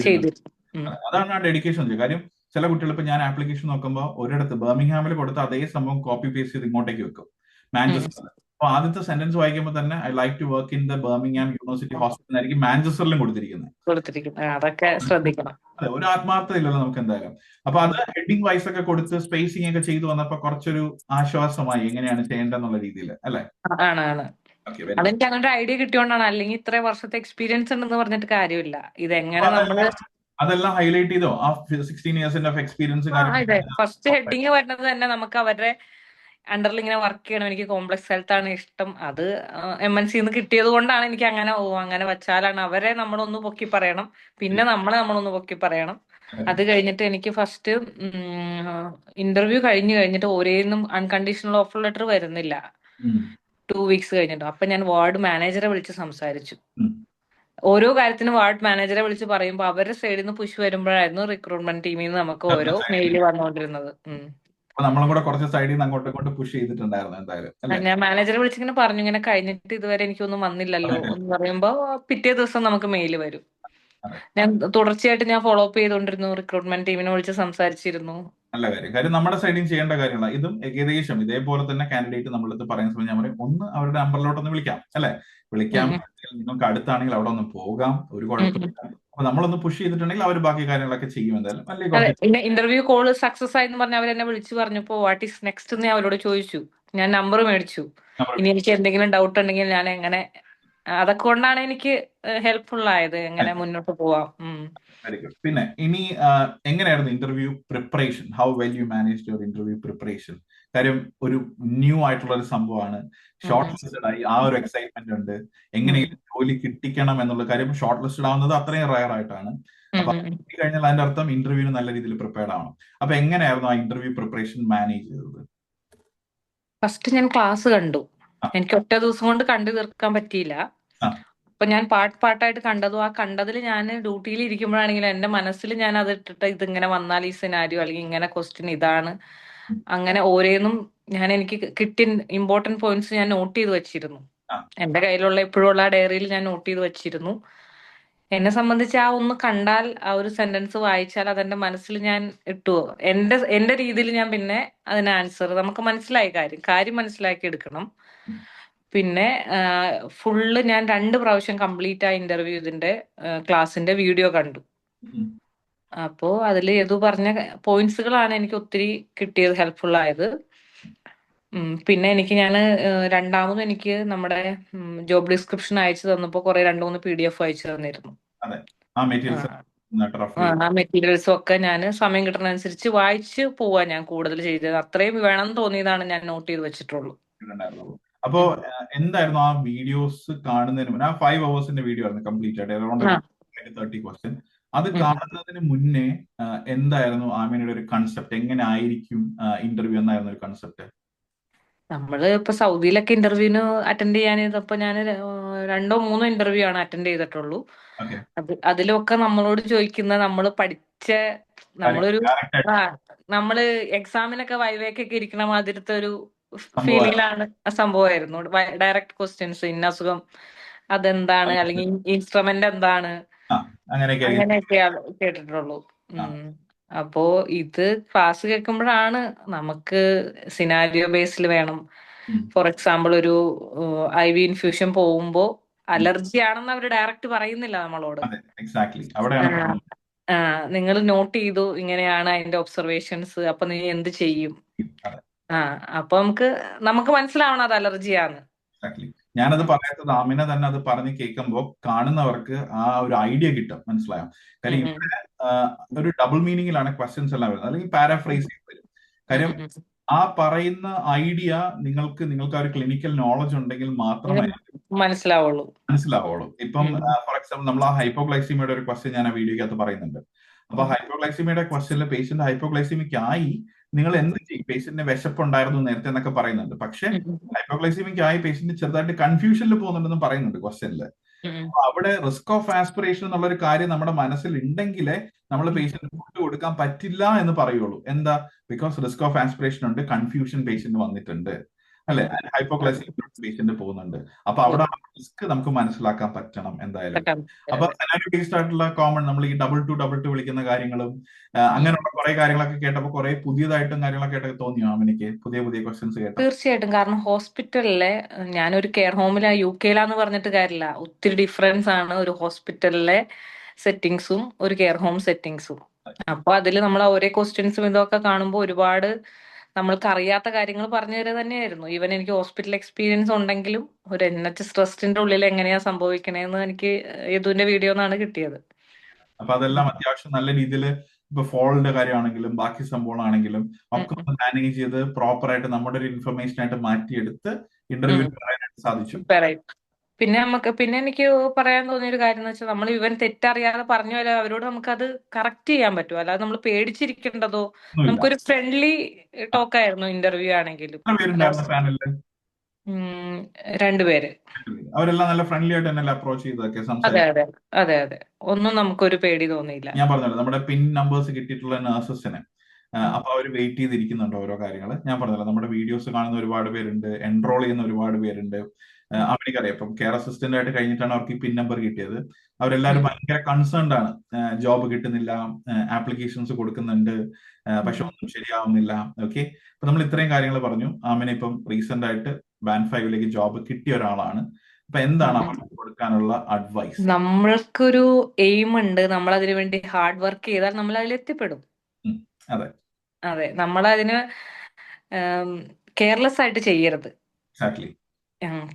ചെയ്തിരുന്നു. അതാണ് ആ ഡെഡിക്കേഷൻ. കാര്യം ചില കുട്ടികൾ ഇപ്പൊ ഞാൻ ആപ്ലിക്കേഷൻ നോക്കുമ്പോൾ ഒരിടത്ത് ബർമിംഗ്ഹാമിൽ കൊടുത്ത അതേ സംഭവം കോപ്പി പേസ്റ്റ് ചെയ്ത് ഇങ്ങോട്ടേക്ക് വെക്കും. മാഞ്ചസ്റ്റർ അപ്പൊ ആദ്യത്തെ സെന്റൻസ് വായിക്കുമ്പോൾ തന്നെ I like to work in the Birmingham University Hospital ആയിരിക്കും മാഞ്ചസ്റ്ററിലും കൊടുത്തിരിക്കുന്നത്. കൊടുത്തിരിക്കും. അതൊക്കെ ശ്രദ്ധിക്കണം. അതെ, ഒരു ആത്മാർത്ഥത ഇല്ലല്ലോ നമുക്ക് എന്തായാലും. അപ്പൊ അത് ഹെഡിങ് വൈസ് ഒക്കെ കൊടുത്ത് സ്പേസിംഗ് ഒക്കെ ചെയ്തു വന്നപ്പോ കുറച്ചൊരു ആശ്വാസമായി എങ്ങനെയാണ് ചെയ്യേണ്ടതെന്നുള്ള രീതിയിൽ അല്ലെ. ആണ് ആണ് ഓക്കെ, വെരി ഗുഡ്. അതെനിക്ക് അങ്ങനെ ഒരു ഐഡിയ കിട്ടിയോണ്ടാണ്. അല്ലെങ്കിൽ ഇത്ര വർഷത്തെ എക്സ്പീരിയൻസ് ഉണ്ടെന്ന് പറഞ്ഞിട്ട് കാര്യമില്ല. ഇതെങ്ങനെ നമ്മള് അതെല്ലാം ഹൈലൈറ്റ് ചെയ്തോ ആ 16 ഇയേഴ്സിന്റെ ഓഫ് എക്സ്പീരിയൻസ് അതെ ഫസ്റ്റ് ഹെഡിങ് വരുന്നത് തന്നെ നമുക്ക് അവരുടെ അണ്ടറിൽ ഇങ്ങനെ വർക്ക് ചെയ്യണം. എനിക്ക് കോംപ്ലക്സ് ഹെൽത്ത് ആണ് ഇഷ്ടം. അത് MNC കിട്ടിയത് കൊണ്ടാണ് എനിക്ക് അങ്ങനെ അങ്ങനെ വെച്ചാലാണ് അവരെ നമ്മളൊന്ന് പൊക്കി പറയണം. പിന്നെ നമ്മളൊന്ന് പൊക്കി പറയണം. അത് കഴിഞ്ഞിട്ട് എനിക്ക് ഫസ്റ്റ് ഇന്റർവ്യൂ കഴിഞ്ഞിട്ട് ഒരേന്നും അൺകണ്ടീഷണൽ ഓഫർ ലെറ്റർ വരുന്നില്ല 2 വീക്സ് കഴിഞ്ഞിട്ട്. അപ്പൊ ഞാൻ വാർഡ് മാനേജറെ വിളിച്ച് സംസാരിച്ചു. ഓരോ കാര്യത്തിനും വാർഡ് മാനേജറെ വിളിച്ച് പറയുമ്പോൾ അവരുടെ സൈഡിൽ നിന്ന് പുഷ് വരുമ്പോഴായിരുന്നു റിക്രൂട്ട്മെന്റ് ടീമിൽ നിന്ന് നമുക്ക് ഓരോ മെയില് വന്നുകൊണ്ടിരുന്നത്. നമ്മളും കൂടെ കുറച്ച് സൈഡിൽ നിന്ന് അങ്ങോട്ട് പുഷ് ചെയ്തിട്ടുണ്ടായിരുന്നു എന്തായാലും അല്ലേ. ഞാൻ മാനേജറെ വിളിച്ചിങ്ങനെ പറഞ്ഞു, ഇങ്ങനെ കഴിഞ്ഞിട്ട് ഇതുവരെ എനിക്കൊന്നും വന്നില്ലല്ലോ എന്ന് പറയുമ്പോ പിറ്റേ ദിവസം നമുക്ക് മെയില് വരും. ഞാൻ തുടർച്ചയായിട്ട് ഫോളോ അപ്പ് ചെയ്തുകൊണ്ടിരുന്നു. റിക്രൂട്ട്മെന്റ് ടീമിനെ വിളിച്ച് സംസാരിച്ചിരുന്നു. നല്ല കാര്യം നമ്മുടെ സൈഡിൽ ചെയ്യേണ്ട കാര്യങ്ങളാണ് ഇതും. ഏകദേശം ഇതേപോലെ തന്നെ കാൻഡിഡേറ്റ് നമ്മളടുത്ത് പറയുന്ന സമയം ഞാൻ പറയും ഒന്ന് അവരുടെ നമ്പറിലോട്ടൊന്ന് വിളിക്കാം അല്ലെ. വിളിക്കാം, നിങ്ങൾക്ക് അടുത്താണെങ്കിൽ അവിടെ ഒന്ന് പോകാം, ഒരു കുഴപ്പമില്ല. അപ്പൊ നമ്മളൊന്ന് പുഷ് ചെയ്തിട്ടുണ്ടെങ്കിൽ അവർ ബാക്കി കാര്യങ്ങളൊക്കെ ചെയ്യും എന്തായാലും. പിന്നെ ഇന്റർവ്യൂ കോള് സക്സസ് ആയെന്ന് പറഞ്ഞ അവരെന്നെ വിളിച്ചു പറഞ്ഞപ്പോ വാട്ട് ഈസ് നെക്സ്റ്റ് എന്ന് ഞാൻ അവരോട് ചോദിച്ചു. ഞാൻ നമ്പർ മേടിച്ചു. ഇനി എനിക്ക് എന്തെങ്കിലും ഡൗട്ട് ഉണ്ടെങ്കിൽ ഞാൻ എങ്ങനെ, അതൊക്കെ കൊണ്ടാണ് എനിക്ക് ഹെൽപ്ഫുൾ ആയത് എങ്ങനെ മുന്നോട്ട് പോവാം. Very good. പിന്നെ ഇനി എങ്ങനെയായിരുന്നു interview preparation? How well you manage your interview preparation? കാര്യം ഒരു ന്യൂ ആയിട്ടുള്ള ഒരു സംഭവമാണ്. ഷോർട്ട് ലിസ്റ്റഡ് ആയി, ആ ഒരു എക്സൈറ്റ്മെന്റ് ഉണ്ട്. എങ്ങനെയെങ്കിലും ജോലി കിട്ടിക്കണം എന്നുള്ള കാര്യം. ഷോർട്ട് ലിസ്റ്റഡ് ആവുന്നത് അത്രയും റയർ ആയിട്ടാണ്. അപ്പൊ കഴിഞ്ഞാൽ അതിന്റെ അർത്ഥം ഇന്റർവ്യൂവിന് നല്ല രീതിയിൽ പ്രിപ്പയർഡ് ആവണം. അപ്പൊ എങ്ങനെയായിരുന്നു ആ ഇന്റർവ്യൂ പ്രിപ്പറേഷൻ മാനേജ് ചെയ്തത്? ഫസ്റ്റ് ഞാൻ ക്ലാസ് കണ്ടു. എനിക്ക് ഒറ്റ ദിവസം കൊണ്ട് കണ്ടു തീർക്കാൻ പറ്റിയില്ല. അപ്പൊ ഞാൻ പാർട്ടായിട്ട് കണ്ടതും ആ കണ്ടതിൽ ഞാൻ ഡ്യൂട്ടിയിൽ ഇരിക്കുമ്പോഴാണെങ്കിലും എന്റെ മനസ്സിൽ ഞാൻ അത് ഇട്ടിട്ട് ഇതിങ്ങനെ വന്നാൽ ഈ സിനാരിയോ അല്ലെങ്കിൽ ഇങ്ങനെ ക്വസ്റ്റ്യൻ ഇതാണ്, അങ്ങനെ ഓരോന്നും എനിക്ക് കിട്ടിയ ഇമ്പോർട്ടന്റ് പോയിന്റ്സ് ഞാൻ നോട്ട് ചെയ്ത് വെച്ചിരുന്നു. എന്റെ കയ്യിലുള്ള ഇപ്പോഴുള്ള ഡയറിയിൽ ഞാൻ നോട്ട് ചെയ്ത് വെച്ചിരുന്നു. എന്നെ സംബന്ധിച്ച് ആ ഒന്ന് കണ്ടാൽ, ആ ഒരു സെന്റൻസ് വായിച്ചാൽ അതെന്റെ മനസ്സിൽ ഞാൻ ഇട്ടു. എന്റെ രീതിയിൽ ഞാൻ പിന്നെ അതിന് ആൻസർ, നമുക്ക് മനസ്സിലായ കാര്യം മനസ്സിലാക്കി എടുക്കണം. പിന്നെ ഫുള്ള് ഞാൻ 2 പ്രാവശ്യം കംപ്ലീറ്റ് ആ ഇന്റർവ്യൂ ഇതിന്റെ ക്ലാസിന്റെ വീഡിയോ കണ്ടു. അപ്പോ അതിൽ ഏതു പറഞ്ഞ പോയിന്റ്സുകളാണ് എനിക്ക് ഒത്തിരി കിട്ടിയത്, ഹെൽപ്ഫുൾ ആയത്. പിന്നെ ഞാൻ രണ്ടാമതും എനിക്ക് നമ്മുടെ ജോബ് ഡിസ്ക്രിപ്ഷൻ അയച്ചു തന്നപ്പോ കുറെ 2-3 PDF അയച്ചു തന്നിരുന്നു. ആ മെറ്റീരിയൽസും ഒക്കെ ഞാൻ സമയം കിട്ടുന്നതനുസരിച്ച് വായിച്ച് പോവാൻ ഞാൻ കൂടുതൽ ചെയ്തത്. അത്രയും വേണമെന്ന് തോന്നിയതാണ് ഞാൻ നോട്ട് ചെയ്ത് വെച്ചിട്ടുള്ളൂ. അപ്പോ എന്തായിരുന്നു ആ വീഡിയോസ് കാണുന്നതിന് മുന്നേ? ആ 5 hours വീഡിയോ ആയിരുന്നു കംപ്ലീറ്റ് ആയിട്ട്, അറൗണ്ട് 30 ക്വസ്റ്റ്യൻ. അത് കാണുന്നതിന് മുന്നേ എന്തായിരുന്നു ആമിനയുടെ ഒരു കൺസെപ്റ്റ്? എങ്ങനെ ആയിരിക്കും ഇന്റർവ്യൂ എന്നായിരുന്നു ഒരു കൺസെപ്റ്റ്? നമ്മള് ഇപ്പൊ സൗദിയിലൊക്കെ ഇന്റർവ്യൂവിന് അറ്റൻഡ് ചെയ്യാനിരുന്നപ്പോ ഞാൻ 2-3 ഇന്റർവ്യൂ ആണ് അറ്റൻഡ് ചെയ്തിട്ടുള്ളൂ. അതിലൊക്കെ നമ്മളോട് ചോദിക്കുന്ന, നമ്മൾ പഠിച്ച, നമ്മള് എക്സാമിനൊക്കെ വൈവേക്കൊക്കെ ഇരിക്കണ മാതിരത്തെ ഒരു ഫീലിംഗിലാണ് സംഭവമായിരുന്നു. ഡയറക്റ്റ് ക്വസ്റ്റ്യൻസ്, ഇന്ന അസുഖം അതെന്താണ്, അല്ലെങ്കിൽ ഇൻസ്ട്രുമെന്റ് എന്താണ്, അങ്ങനെയൊക്കെ കേട്ടിട്ടുള്ളൂ. അപ്പോ ഇത് ക്ലാസ് കേൾക്കുമ്പോഴാണ് നമുക്ക് സിനാരിയോ ബേസിൽ വേണം. ഫോർ എക്സാമ്പിൾ ഒരു IV ഇൻഫ്യൂഷൻ പോകുമ്പോ അലർജി ആണെന്ന് അവർ ഡയറക്റ്റ് പറയുന്നില്ല നമ്മളോട്. നിങ്ങൾ നോട്ട് ചെയ്തു ഇങ്ങനെയാണ് അതിന്റെ ഒബ്സർവേഷൻസ്, അപ്പൊ നീ എന്ത് ചെയ്യും? അപ്പൊ നമുക്ക് മനസ്സിലാവണം അത് അലർജിയാണ്. ഞാനത് പറയാത്തത് ആമിന തന്നെ അത് പറഞ്ഞ് കേൾക്കുമ്പോൾ കാണുന്നവർക്ക് ആ ഒരു ഐഡിയ കിട്ടും, മനസ്സിലായോ? കാര്യം ഇവിടെ ഒരു ഡബിൾ മീനിങ്ങിലാണ് ക്വസ്റ്റ്യൻസ് എല്ലാം വരുന്നത്, അല്ലെങ്കിൽ പാരാഫ്രൈസ് ചെയ്ത് വരും. കാര്യം ആ പറയുന്ന ഐഡിയ നിങ്ങൾക്ക് ആ ഒരു ക്ലിനിക്കൽ നോളജ് ഉണ്ടെങ്കിൽ മാത്രമേ മനസ്സിലാവുള്ളൂ. ഇപ്പം ഫോർ എക്സാമ്പിൾ നമ്മൾ ആ ഹൈപ്പോഗ്ലൈസീമിയുടെ ഒരു ക്വസ്റ്റ്യൻ ഞാൻ ആ വീഡിയോക്കകത്ത് പറയുന്നുണ്ട്. അപ്പൊ ഹൈപ്പോഗ്ലൈസീമിയുടെ ക്വസ്റ്റ്യനിൽ പേഷ്യന്റ് ഹൈപ്പോഗ്ലൈസീമിക് ആയി, നിങ്ങൾ എന്ത് ചെയ്യും? പേഷ്യന്റിന് വിശപ്പുണ്ടായിരുന്നു നേരത്തെ എന്നൊക്കെ പറയുന്നുണ്ട്. പക്ഷെ ഹൈപ്പോഗ്ലൈസീമിക് ആയി പേഷ്യന്റ് ചെറുതായിട്ട് കൺഫ്യൂഷനിൽ പോകുന്നുണ്ടെന്ന് പറയുന്നുണ്ട് ക്വസ്റ്റ്യനിൽ. അവിടെ റിസ്ക് ഓഫ് ആസ്പിറേഷൻ എന്നുള്ള ഒരു കാര്യം നമ്മുടെ മനസ്സിൽ ഉണ്ടെങ്കിലേ നമ്മൾ പേഷ്യന്റ് ഫുഡ് കൊടുക്കാൻ പറ്റില്ല എന്ന് പറയുള്ളൂ. എന്താ? ബിക്കോസ് റിസ്ക് ഓഫ് ആസ്പിറേഷൻ ഉണ്ട്, കൺഫ്യൂഷൻ പേഷ്യന്റ് വന്നിട്ടുണ്ട് അല്ലെ, ഹൈപ്പോഗ്ലൈസീമിക് പേഷ്യന്റ് പോകുന്നുണ്ട്. അപ്പൊ അവിടെ റിസ്ക് നമുക്ക് മനസ്സിലാക്കാൻ പറ്റണം എന്തായാലും. അപ്പൊ സിനാരിയോ ബേസ്ഡ് ആയിട്ടുള്ള കോമൺ, നമ്മൾ ഈ 2-2 വിളിക്കുന്ന കാര്യങ്ങളും അങ്ങനെയുള്ള കുറെ കാര്യങ്ങളൊക്കെ കേട്ടപ്പോ കുറെ പുതിയതായിട്ടും കാര്യങ്ങളൊക്കെ കേട്ടൊക്കെ തോന്നിയോ ആമിനിക്ക് പുതിയ പുതിയ ക്വസ്റ്റ്യൻസ് കേട്ടപ്പോ? തീർച്ചയായിട്ടും. കാരണം ഹോസ്പിറ്റലിലെ ഞാനൊരു കെയർ ഹോമിലാ UK-ലാന്ന് പറഞ്ഞിട്ട് കാര്യമില്ല. ഒത്തിരി ഡിഫറൻസ് ആണ് ഒരു ഹോസ്പിറ്റലിലെ സെറ്റിങ്സും ഒരു കെയർ ഹോം സെറ്റിങ്സും. അപ്പൊ അതിൽ നമ്മൾ ഒരേ ക്വസ്റ്റ്യൻസും ഇതൊക്കെ കാണുമ്പോൾ ഒരുപാട് നമ്മൾക്ക് അറിയാത്ത കാര്യങ്ങൾ പറഞ്ഞു തരുക തന്നെയായിരുന്നു. ഈവൻ എനിക്ക് ഹോസ്പിറ്റൽ എക്സ്പീരിയൻസ് ഉണ്ടെങ്കിലും ഒരു NHS ട്രസ്റ്റിന്റെ ഉള്ളിൽ എങ്ങനെയാ സംഭവിക്കണേന്ന് എനിക്ക് യദുവിന്റെ വീഡിയോ നിന്നാണ് കിട്ടിയത്. അപ്പൊ അതെല്ലാം അത്യാവശ്യം നല്ല രീതിയിൽ ഇപ്പൊ ഫോളിന്റെ കാര്യമാണെങ്കിലും ബാക്കി സംഭവങ്ങളാണെങ്കിലും ഒക്കെ ഒന്ന് മാനേജ് ചെയ്ത് പ്രോപ്പർ ആയിട്ട് നമ്മുടെ ഒരു ഇൻഫർമേഷൻ ആയിട്ട് മാറ്റിയെടുത്ത് ഇന്റർവ്യൂ പറയാനായിട്ട് സാധിച്ചു. പിന്നെ എനിക്ക് പറയാൻ തോന്നിയ ഒരു കാര്യം എന്ന് വെച്ചാൽ നമ്മൾ ഇവൻ തെറ്ററിയാതെ പറഞ്ഞു വരാം അവരോട് നമുക്കത് കറക്റ്റ് ചെയ്യാൻ പറ്റും. അല്ലാതെ നമ്മൾ പേടിച്ചിരിക്കേണ്ടതോ, ഒന്നുമില്ല. നമുക്കൊരു ഫ്രണ്ട്ലി ടോക്കായിരുന്നു ഇന്റർവ്യൂ ആണെങ്കിലും. എത്ര പേരുണ്ടായിരുന്നു പാനലില്? 2 പേര്. അവരെല്ലാം നല്ല ഫ്രണ്ട്ലി ആയിട്ട് തന്നെ അപ്രോച്ച് ചെയ്തൊക്കെ അതെ സംസാരിക്കും. അതെ അതെ അതെ. ഒന്നും നമുക്കൊരു പേടി തോന്നിയില്ല. ഞാൻ പറഞ്ഞല്ലോ നമ്മുടെ പിൻ നമ്പേഴ്സ് കിട്ടിയിട്ടുള്ള നഴ്സസിന് അപ്പൊ അവർ വെയിറ്റ് ചെയ്തിരിക്കുന്നുണ്ട് ഓരോ കാര്യങ്ങൾ. ഞാൻ പറഞ്ഞല്ലോ നമ്മുടെ വീഡിയോസ് കാണുന്ന ഒരുപാട് പേരുണ്ട്, എൻറോൾ ചെയ്യുന്ന ഒരുപാട് പേരുണ്ട്. അവർക്കറിയാം ഇപ്പം കെയർ അസിസ്റ്റന്റ് ആയിട്ട് കഴിഞ്ഞിട്ടാണ് അവർക്ക് ഈ പിൻ നമ്പർ കിട്ടിയത്. അവരെല്ലാവരും ഭയങ്കര കൺസേൺഡ് ആണ്. ജോബ് കിട്ടുന്നില്ല, ആപ്ലിക്കേഷൻസ് കൊടുക്കുന്നുണ്ട്, പക്ഷെ ഒന്നും ശരിയാവുന്നില്ല. ഓക്കെ, അപ്പൊ നമ്മൾ ഇത്രയും കാര്യങ്ങൾ പറഞ്ഞു. ആമിനെ ഇപ്പം റീസെന്റ് ആയിട്ട് ബാൻഡ് 5ലേക്ക് ജോബ് കിട്ടിയ ഒരാളാണ്. അപ്പൊ എന്താണ് അവർക്ക് കൊടുക്കാനുള്ള അഡ്വൈസ്? നമ്മൾക്കൊരു എയിം ഉണ്ട്. നമ്മൾ അതിനു വേണ്ടി ഹാർഡ് വർക്ക് ചെയ്താൽ നമ്മൾ അതിൽ എത്തിപ്പെടും. അതെ അതെ, നമ്മൾ അതിന് കെയർലെസ് ആയിട്ട് ചെയ്യരുത്. എക്സാക്ട്ലി.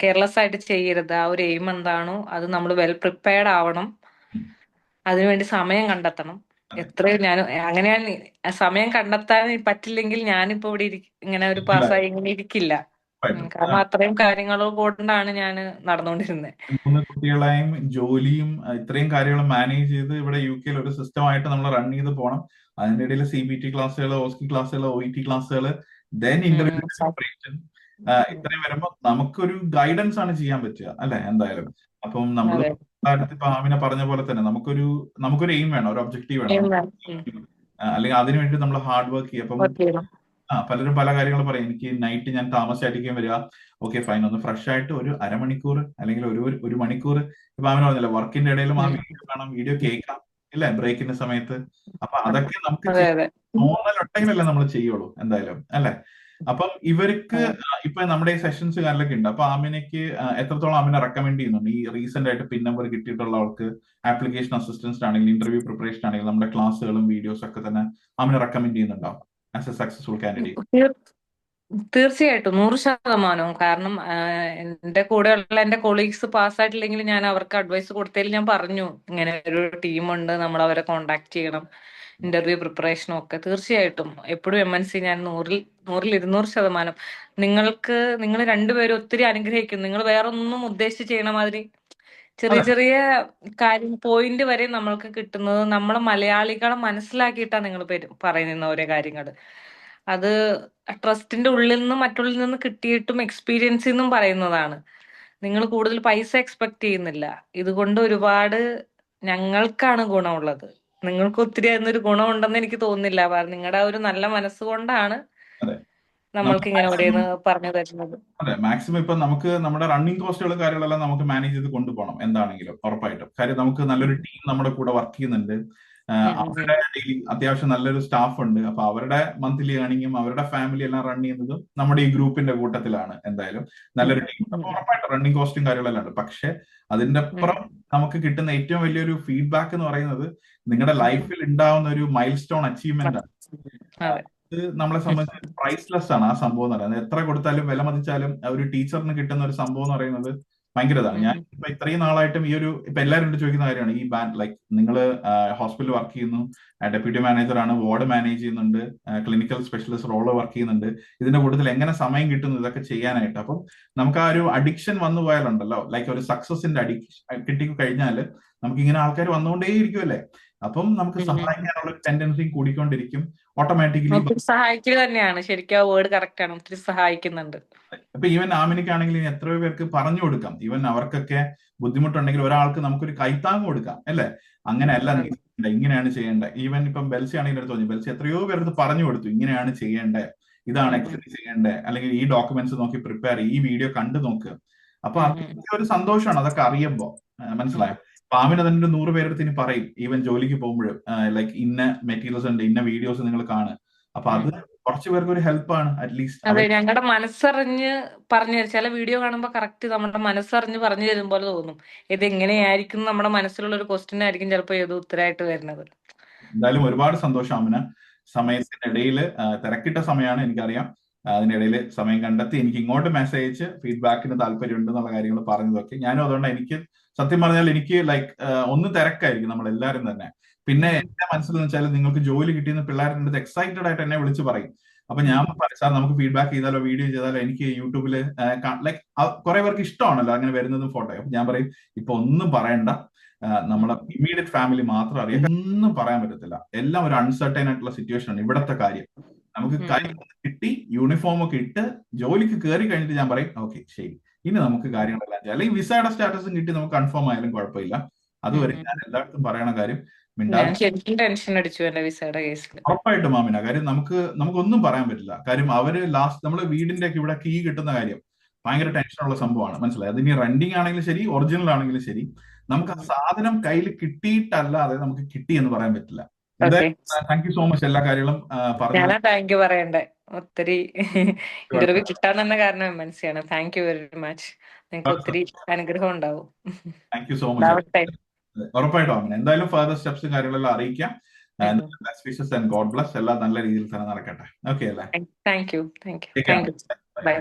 കെയർലെസ് ആയിട്ട് ചെയ്യരുത്. ആ ഒരു എയിം എന്താണോ അത് നമ്മൾ വെൽ പ്രിപ്പയർഡ് ആവണം. അതിനുവേണ്ടി സമയം കണ്ടെത്തണം. എത്രയും ഞാൻ അങ്ങനെയാണ്. സമയം കണ്ടെത്താൻ പറ്റില്ലെങ്കിൽ ഞാനിപ്പോ ഇവിടെ ഇങ്ങനെ ഒരു പാസ്സായി ഇങ്ങനെ ഇരിക്കില്ല. കാരണം അത്രയും കാര്യങ്ങൾ കൊണ്ടാണ് ഞാൻ നടന്നുകൊണ്ടിരുന്നത്. 3 കുട്ടികളെയും ജോലിയും ഇത്രയും കാര്യങ്ങൾ മാനേജ് ചെയ്ത് ഇവിടെ UK-യിൽ ഒരു സിസ്റ്റമായിട്ട് നമ്മൾ റൺ ചെയ്ത് പോകണം. അതിന്റെ ഇടയിൽ CBT ക്ലാസ്സുകൾ, OSCE ക്ലാസ്സുകൾ, OET ക്ലാസ്സുകൾ, ദെൻ ഇന്റർവ്യൂ പ്രിപ്പറേഷൻ, ഇത്രയും വരുമ്പോൾ നമുക്കൊരു ഗൈഡൻസ് ആണ് ചെയ്യാൻ പറ്റുക അല്ലെ എന്തായാലും. അപ്പം നമ്മൾ ഇപ്പൊ ആമിന പറഞ്ഞ പോലെ തന്നെ നമുക്കൊരു എയിം വേണം, ഒരു ഒബ്ജക്റ്റീവ് വേണം, അല്ലെങ്കിൽ അതിനുവേണ്ടി നമ്മൾ ഹാർഡ് വർക്ക് ചെയ്യുക. അപ്പം പലരും പല കാര്യങ്ങൾ പറയും. എനിക്ക് നൈറ്റ് ഞാൻ താമസിച്ചായിരിക്കും വരിക. ഓക്കെ ഫൈൻ, ഒന്ന് ഫ്രഷ് ആയിട്ട് ഒരു അരമണിക്കൂർ അല്ലെങ്കിൽ ഒരു മണിക്കൂർ ഇപ്പൊ അവന് പറഞ്ഞില്ല വർക്കിന്റെ ഇടയിലും ആ വീഡിയോ കാണാം, വീഡിയോ കേൾക്കാം ഇല്ലേ ബ്രേക്കിന്റെ സമയത്ത്. അപ്പൊ അതൊക്കെ നമുക്ക് തോന്നലുണ്ടെങ്കിലല്ലേ നമ്മൾ ചെയ്യുള്ളൂ എന്തായാലും അല്ലെ. അപ്പം ഇവർക്ക് ഇപ്പൊ നമ്മുടെ ഈ സെഷൻസ് കാര്യങ്ങളൊക്കെ ഉണ്ട്. അപ്പൊ ആമിനയ്ക്ക് എത്രത്തോളം ആമിനെ റെക്കമെൻഡ് ചെയ്യുന്നുണ്ട് ഈ റീസെന്റ് ആയിട്ട് പിൻ നമ്പർ കിട്ടിയിട്ടുള്ള ആൾക്ക് ആപ്ലിക്കേഷൻ അസിസ്റ്റൻസ് ആണെങ്കിൽ ഇന്റർവ്യൂ പ്രിപ്പറേഷൻ ആണെങ്കിൽ നമ്മുടെ ക്ലാസ്സുകളും വീഡിയോസ് ഒക്കെ തന്നെ ആമിനെ റെക്കമെൻഡ് ചെയ്യുന്നുണ്ടോ ആസ് എ സക്സസ്ഫുൾ കാൻഡിഡേറ്റ്? തീർച്ചയായിട്ടും 100%. കാരണം എന്റെ കൂടെയുള്ള എന്റെ കൊളീഗ്സ് പാസ്സായിട്ടില്ലെങ്കിൽ ഞാൻ അവർക്ക് അഡ്വൈസ് കൊടുത്തതിൽ ഞാൻ പറഞ്ഞു ഇങ്ങനെ ഒരു ടീമുണ്ട്, നമ്മൾ അവരെ കോണ്ടാക്ട് ചെയ്യണം, ഇന്റർവ്യൂ പ്രിപ്പറേഷനും ഒക്കെ. തീർച്ചയായിട്ടും എപ്പോഴും MNC ഞാൻ 100% നിങ്ങൾ രണ്ടുപേരും ഒത്തിരി അനുഗ്രഹിക്കും. നിങ്ങൾ വേറൊന്നും ഉദ്ദേശിച്ച് ചെയ്യണ മാതിരി ചെറിയ ചെറിയ കാര്യം പോയിന്റ് വരെ നമ്മൾക്ക് കിട്ടുന്നത് നമ്മളെ മലയാളികളെ മനസ്സിലാക്കിയിട്ടാണ് നിങ്ങൾ പറയുന്ന ഓരോ കാര്യങ്ങൾ. അത് ട്രസ്റ്റിന്റെ ഉള്ളിൽ നിന്നും മറ്റുള്ളിൽ നിന്ന് കിട്ടിയിട്ടും എക്സ്പീരിയൻസിൽ നിന്നും പറയുന്നതാണ്. നിങ്ങൾ കൂടുതൽ പൈസ എക്സ്പെക്ട് ചെയ്യുന്നില്ല. ഇതുകൊണ്ട് ഒരുപാട് ഞങ്ങൾക്കാണ് ഗുണമുള്ളത്. നിങ്ങൾക്ക് ഒത്തിരി അതിനൊരു ഗുണമുണ്ടെന്ന് എനിക്ക് തോന്നുന്നില്ല. നിങ്ങളുടെ ഒരു നല്ല മനസ്സുകൊണ്ടാണ് നമ്മൾക്ക് ഇങ്ങനെ എവിടെയെന്ന് പറഞ്ഞു തരുന്നത്. അതെ, മാക്സിമം ഇപ്പൊ നമുക്ക് നമ്മുടെ റണ്ണിങ് കോസ്റ്റുകളും കാര്യങ്ങളെല്ലാം നമുക്ക് മാനേജ് ചെയ്ത് കൊണ്ടുപോകണം എന്താണെങ്കിലും ഉറപ്പായിട്ടും. കാര്യം നമുക്ക് നല്ലൊരു ടീം നമ്മുടെ കൂടെ വർക്ക് ചെയ്യുന്നുണ്ട്. അവരുടെ ഡെയിലി അത്യാവശ്യം നല്ലൊരു സ്റ്റാഫ് ഉണ്ട്. അപ്പൊ അവരുടെ മന്ത്ലി ഏർണിങ്ങും അവരുടെ ഫാമിലി എല്ലാം റൺ ചെയ്യുന്നതും നമ്മുടെ ഈ ഗ്രൂപ്പിന്റെ കൂട്ടത്തിലാണ് എന്തായാലും. നല്ലൊരു ടീം. അപ്പൊ ഉറപ്പായിട്ടും റണ്ണിങ് കോസ്റ്റും കാര്യങ്ങളെല്ലാം ഉണ്ട്. പക്ഷെ അതിന്റെ അപ്പുറം നമുക്ക് കിട്ടുന്ന ഏറ്റവും വലിയൊരു ഫീഡ്ബാക്ക് എന്ന് പറയുന്നത് നിങ്ങളുടെ ലൈഫിൽ ഉണ്ടാവുന്ന ഒരു മൈൽ സ്റ്റോൺ അച്ചീവ്മെന്റ് ആണ്. ഇത് നമ്മളെ സംബന്ധിച്ച് പ്രൈസ്ലെസ് ആണ് ആ സംഭവം എന്ന് പറയുന്നത്. എത്ര കൊടുത്താലും വില മതിച്ചാലും ഒരു ടീച്ചറിന് കിട്ടുന്ന ഒരു സംഭവം എന്ന് പറയുന്നത് ഭയങ്കര ഇതാണ്. ഞാൻ ഇപ്പൊ ഇത്രയും നാളായിട്ടും ഈ ഒരു ഇപ്പൊ എല്ലാവരും ചോദിക്കുന്ന കാര്യമാണ് ഈ ലൈക്ക് നിങ്ങൾ ഹോസ്പിറ്റലിൽ വർക്ക് ചെയ്യുന്നു, ഡെപ്യൂട്ടി മാനേജർ ആണ്, വാർഡ് മാനേജ് ചെയ്യുന്നുണ്ട്, ക്ലിനിക്കൽ സ്പെഷ്യലിസ്റ്റ് റോള് വർക്ക് ചെയ്യുന്നുണ്ട്, ഇതിന്റെ കൂട്ടത്തിൽ എങ്ങനെ സമയം കിട്ടുന്നു ഇതൊക്കെ ചെയ്യാനായിട്ട്? അപ്പം നമുക്ക് ആ ഒരു അഡിക്ഷൻ വന്നു പോയാലുണ്ടല്ലോ, ലൈക്ക് ഒരു സക്സസിന്റെ അഡിക്ഷൻ കിട്ടി കഴിഞ്ഞാൽ നമുക്ക് ഇങ്ങനെ ആൾക്കാർ വന്നുകൊണ്ടേ ഇരിക്കുമല്ലേ. അപ്പം നമുക്ക് സഹായിക്കാനുള്ള ടെൻഡൻസി കൂടിക്കൊണ്ടിരിക്കും ഓട്ടോമാറ്റിക്കലി. സഹായിക്കുക തന്നെയാണ് ശരിക്കും, ആ വേർഡ് കറക്റ്റ് ആണ്. ഒത്തിരി സഹായിക്കുന്നുണ്ട്. ഇപ്പൊ ഈവൻ ആമിനിക്കാണെങ്കിൽ എത്രയോ പേർക്ക് പറഞ്ഞു കൊടുക്കാം. ഈവൻ അവർക്കൊക്കെ ബുദ്ധിമുട്ടുണ്ടെങ്കിൽ ഒരാൾക്ക് നമുക്കൊരു കൈത്താങ് കൊടുക്കാം അല്ലെ. അങ്ങനെയല്ല നീ ഇങ്ങനെയാണ് ചെയ്യേണ്ടത്. ഈവൻ ഇപ്പം ബെൽസി ആണെങ്കിൽ എടുത്ത് തോന്നി, ബെൽസി എത്രയോ പേർക്ക് പറഞ്ഞു കൊടുത്തു ഇങ്ങനെയാണ് ചെയ്യേണ്ടത്, ഇതാണ് എക്സസൈസ് ചെയ്യേണ്ടത്, അല്ലെങ്കിൽ ഈ ഡോക്യുമെന്റ്സ് നോക്കി പ്രിപ്പയർ ഈ വീഡിയോ കണ്ടു നോക്കുക. അപ്പൊ അതൊക്കെ ഒരു സന്തോഷമാണ് അതൊക്കെ അറിയുമ്പോ. മനസ്സിലായോ? പാമിന് തന്നെ ഒരു 100 പേരെടുത്ത് ഇനി പറയും, ഈവൻ ജോലിക്ക് പോകുമ്പോഴും ലൈക്ക് ഇന്ന മെറ്റീരിയൽസ് ഉണ്ട്, ഇന്ന വീഡിയോസ് നിങ്ങൾ കാണുക. അപ്പൊ അത് കുറച്ച് പേർക്ക് ഒരു ഹെൽപ്പാണ് അറ്റ്ലീസ്റ്റ്. അതെ, ഞങ്ങളുടെ മനസ്സറിഞ്ഞ് പറഞ്ഞു തരും. ചില വീഡിയോ കാണുമ്പോൾ കറക്റ്റ് നമ്മുടെ മനസ്സറിഞ്ഞ് പറഞ്ഞു തരും പോലെ തോന്നും. ഇത് എങ്ങനെയായിരിക്കും നമ്മുടെ മനസ്സിലുള്ള ഒരു ക്വസ്റ്റ്യൻ ആയിരിക്കും ചിലപ്പോൾ ഏത് ഉത്തരമായിട്ട് വരുന്നത്. എന്തായാലും ഒരുപാട് സന്തോഷം അമിന. സമയത്തിനിടയിൽ തിരക്കിട്ട സമയമാണ് എനിക്കറിയാം. അതിനിടയിൽ സമയം കണ്ടെത്തി എനിക്ക് ഇങ്ങോട്ട് മെസ്സേജ് അയച്ച് ഫീഡ്ബാക്കിന് താല്പര്യമുണ്ട് എന്നുള്ള കാര്യങ്ങൾ പറഞ്ഞതൊക്കെ ഞാനും അതുകൊണ്ട് എനിക്ക് സത്യം പറഞ്ഞാൽ എനിക്ക് ലൈക്ക് ഒന്ന് തിരക്കായിരിക്കും നമ്മളെല്ലാവരും തന്നെ. പിന്നെ എന്റെ മനസ്സിൽ വെച്ചാൽ നിങ്ങൾക്ക് ജോലി കിട്ടിയെന്ന് പിള്ളേരുടെ അടുത്ത് എക്സൈറ്റഡ് ആയിട്ട് എന്നെ വിളിച്ച് പറയും. അപ്പൊ ഞാൻ പറയും, സാർ നമുക്ക് ഫീഡ്ബാക്ക് ചെയ്താലോ, വീഡിയോ ചെയ്താലോ, എനിക്ക് യൂട്യൂബിൽ ലൈക്ക് കുറെ പേർക്ക് ഇഷ്ടമാണല്ലോ അങ്ങനെ വരുന്നതും ഫോട്ടോയും. അപ്പൊ ഞാൻ പറയും, ഇപ്പൊ ഒന്നും പറയണ്ട, നമ്മളെ ഇമ്മീഡിയറ്റ് ഫാമിലി മാത്രം അറിയാം, ഒന്നും പറയാൻ പറ്റത്തില്ല. എല്ലാം ഒരു അൺസർട്ടൈൻ ആയിട്ടുള്ള സിറ്റുവേഷൻ ആണ് ഇവിടത്തെ കാര്യം. നമുക്ക് കാര്യം കിട്ടി, യൂണിഫോം ഒക്കെ ഇട്ട് ജോലിക്ക് കയറി കഴിഞ്ഞിട്ട് ഞാൻ പറയും ഓക്കെ ശരി, ഇനി നമുക്ക് കാര്യങ്ങളെല്ലാം ചെയ്യാം. അല്ലെങ്കിൽ വിസയുടെ സ്റ്റാറ്റസും കിട്ടി നമുക്ക് കൺഫേം ആയാലും കുഴപ്പമില്ല. അതുവരെ ഞാൻ എല്ലായിടത്തും പറയണ കാര്യം ഞാൻ ശരിക്കും ടെൻഷൻ അടിച്ചു എന്റെ വിസയുടെ കേസിൽ. ഉറപ്പായിട്ടും മാമിന. കാര്യം നമുക്കൊന്നും പറയാൻ പറ്റില്ല. കാര്യം അവര് ലാസ്റ്റ് നമ്മള് വീടിന്റെ ഒക്കെ ഇവിടെ കീ കിട്ടുന്ന കാര്യം ഭയങ്കര ടെൻഷനുള്ള സംഭവമാണ്, മനസ്സിലായി. അതിനി റെന്റിങ് ആണെങ്കിലും ശരി, ഒറിജിനൽ ആണെങ്കിലും ശരി, നമുക്ക് ആ സാധനം കയ്യിൽ കിട്ടിയിട്ടല്ലാതെ നമുക്ക് കിട്ടി എന്ന് പറയാൻ പറ്റില്ല. എന്തായാലും താങ്ക് യു സോ മച്ച് എല്ലാ കാര്യങ്ങളും പറഞ്ഞു. ഞാനാ താങ്ക് യു പറയണ്ടേ. ഒത്തിരി ഇന്റർവ്യൂ കിട്ടാൻ തന്നെ കാരണം MNC ആണ്. Thank you very much. നിങ്ങൾക്ക് ഒത്തിരി അനുഗ്രഹം ഉണ്ടാവും. Thank you so much. ഉറപ്പായിട്ടും അങ്ങനെ എന്തായാലും ഫർദർ സ്റ്റെപ്സും കാര്യങ്ങളെല്ലാം അറിയിക്കാം. Best wishes and God bless. എല്ലാം നല്ല രീതിയിൽ തന്നെ നടക്കട്ടെ. ഓക്കെ അല്ലേ? Thank you. ബൈ.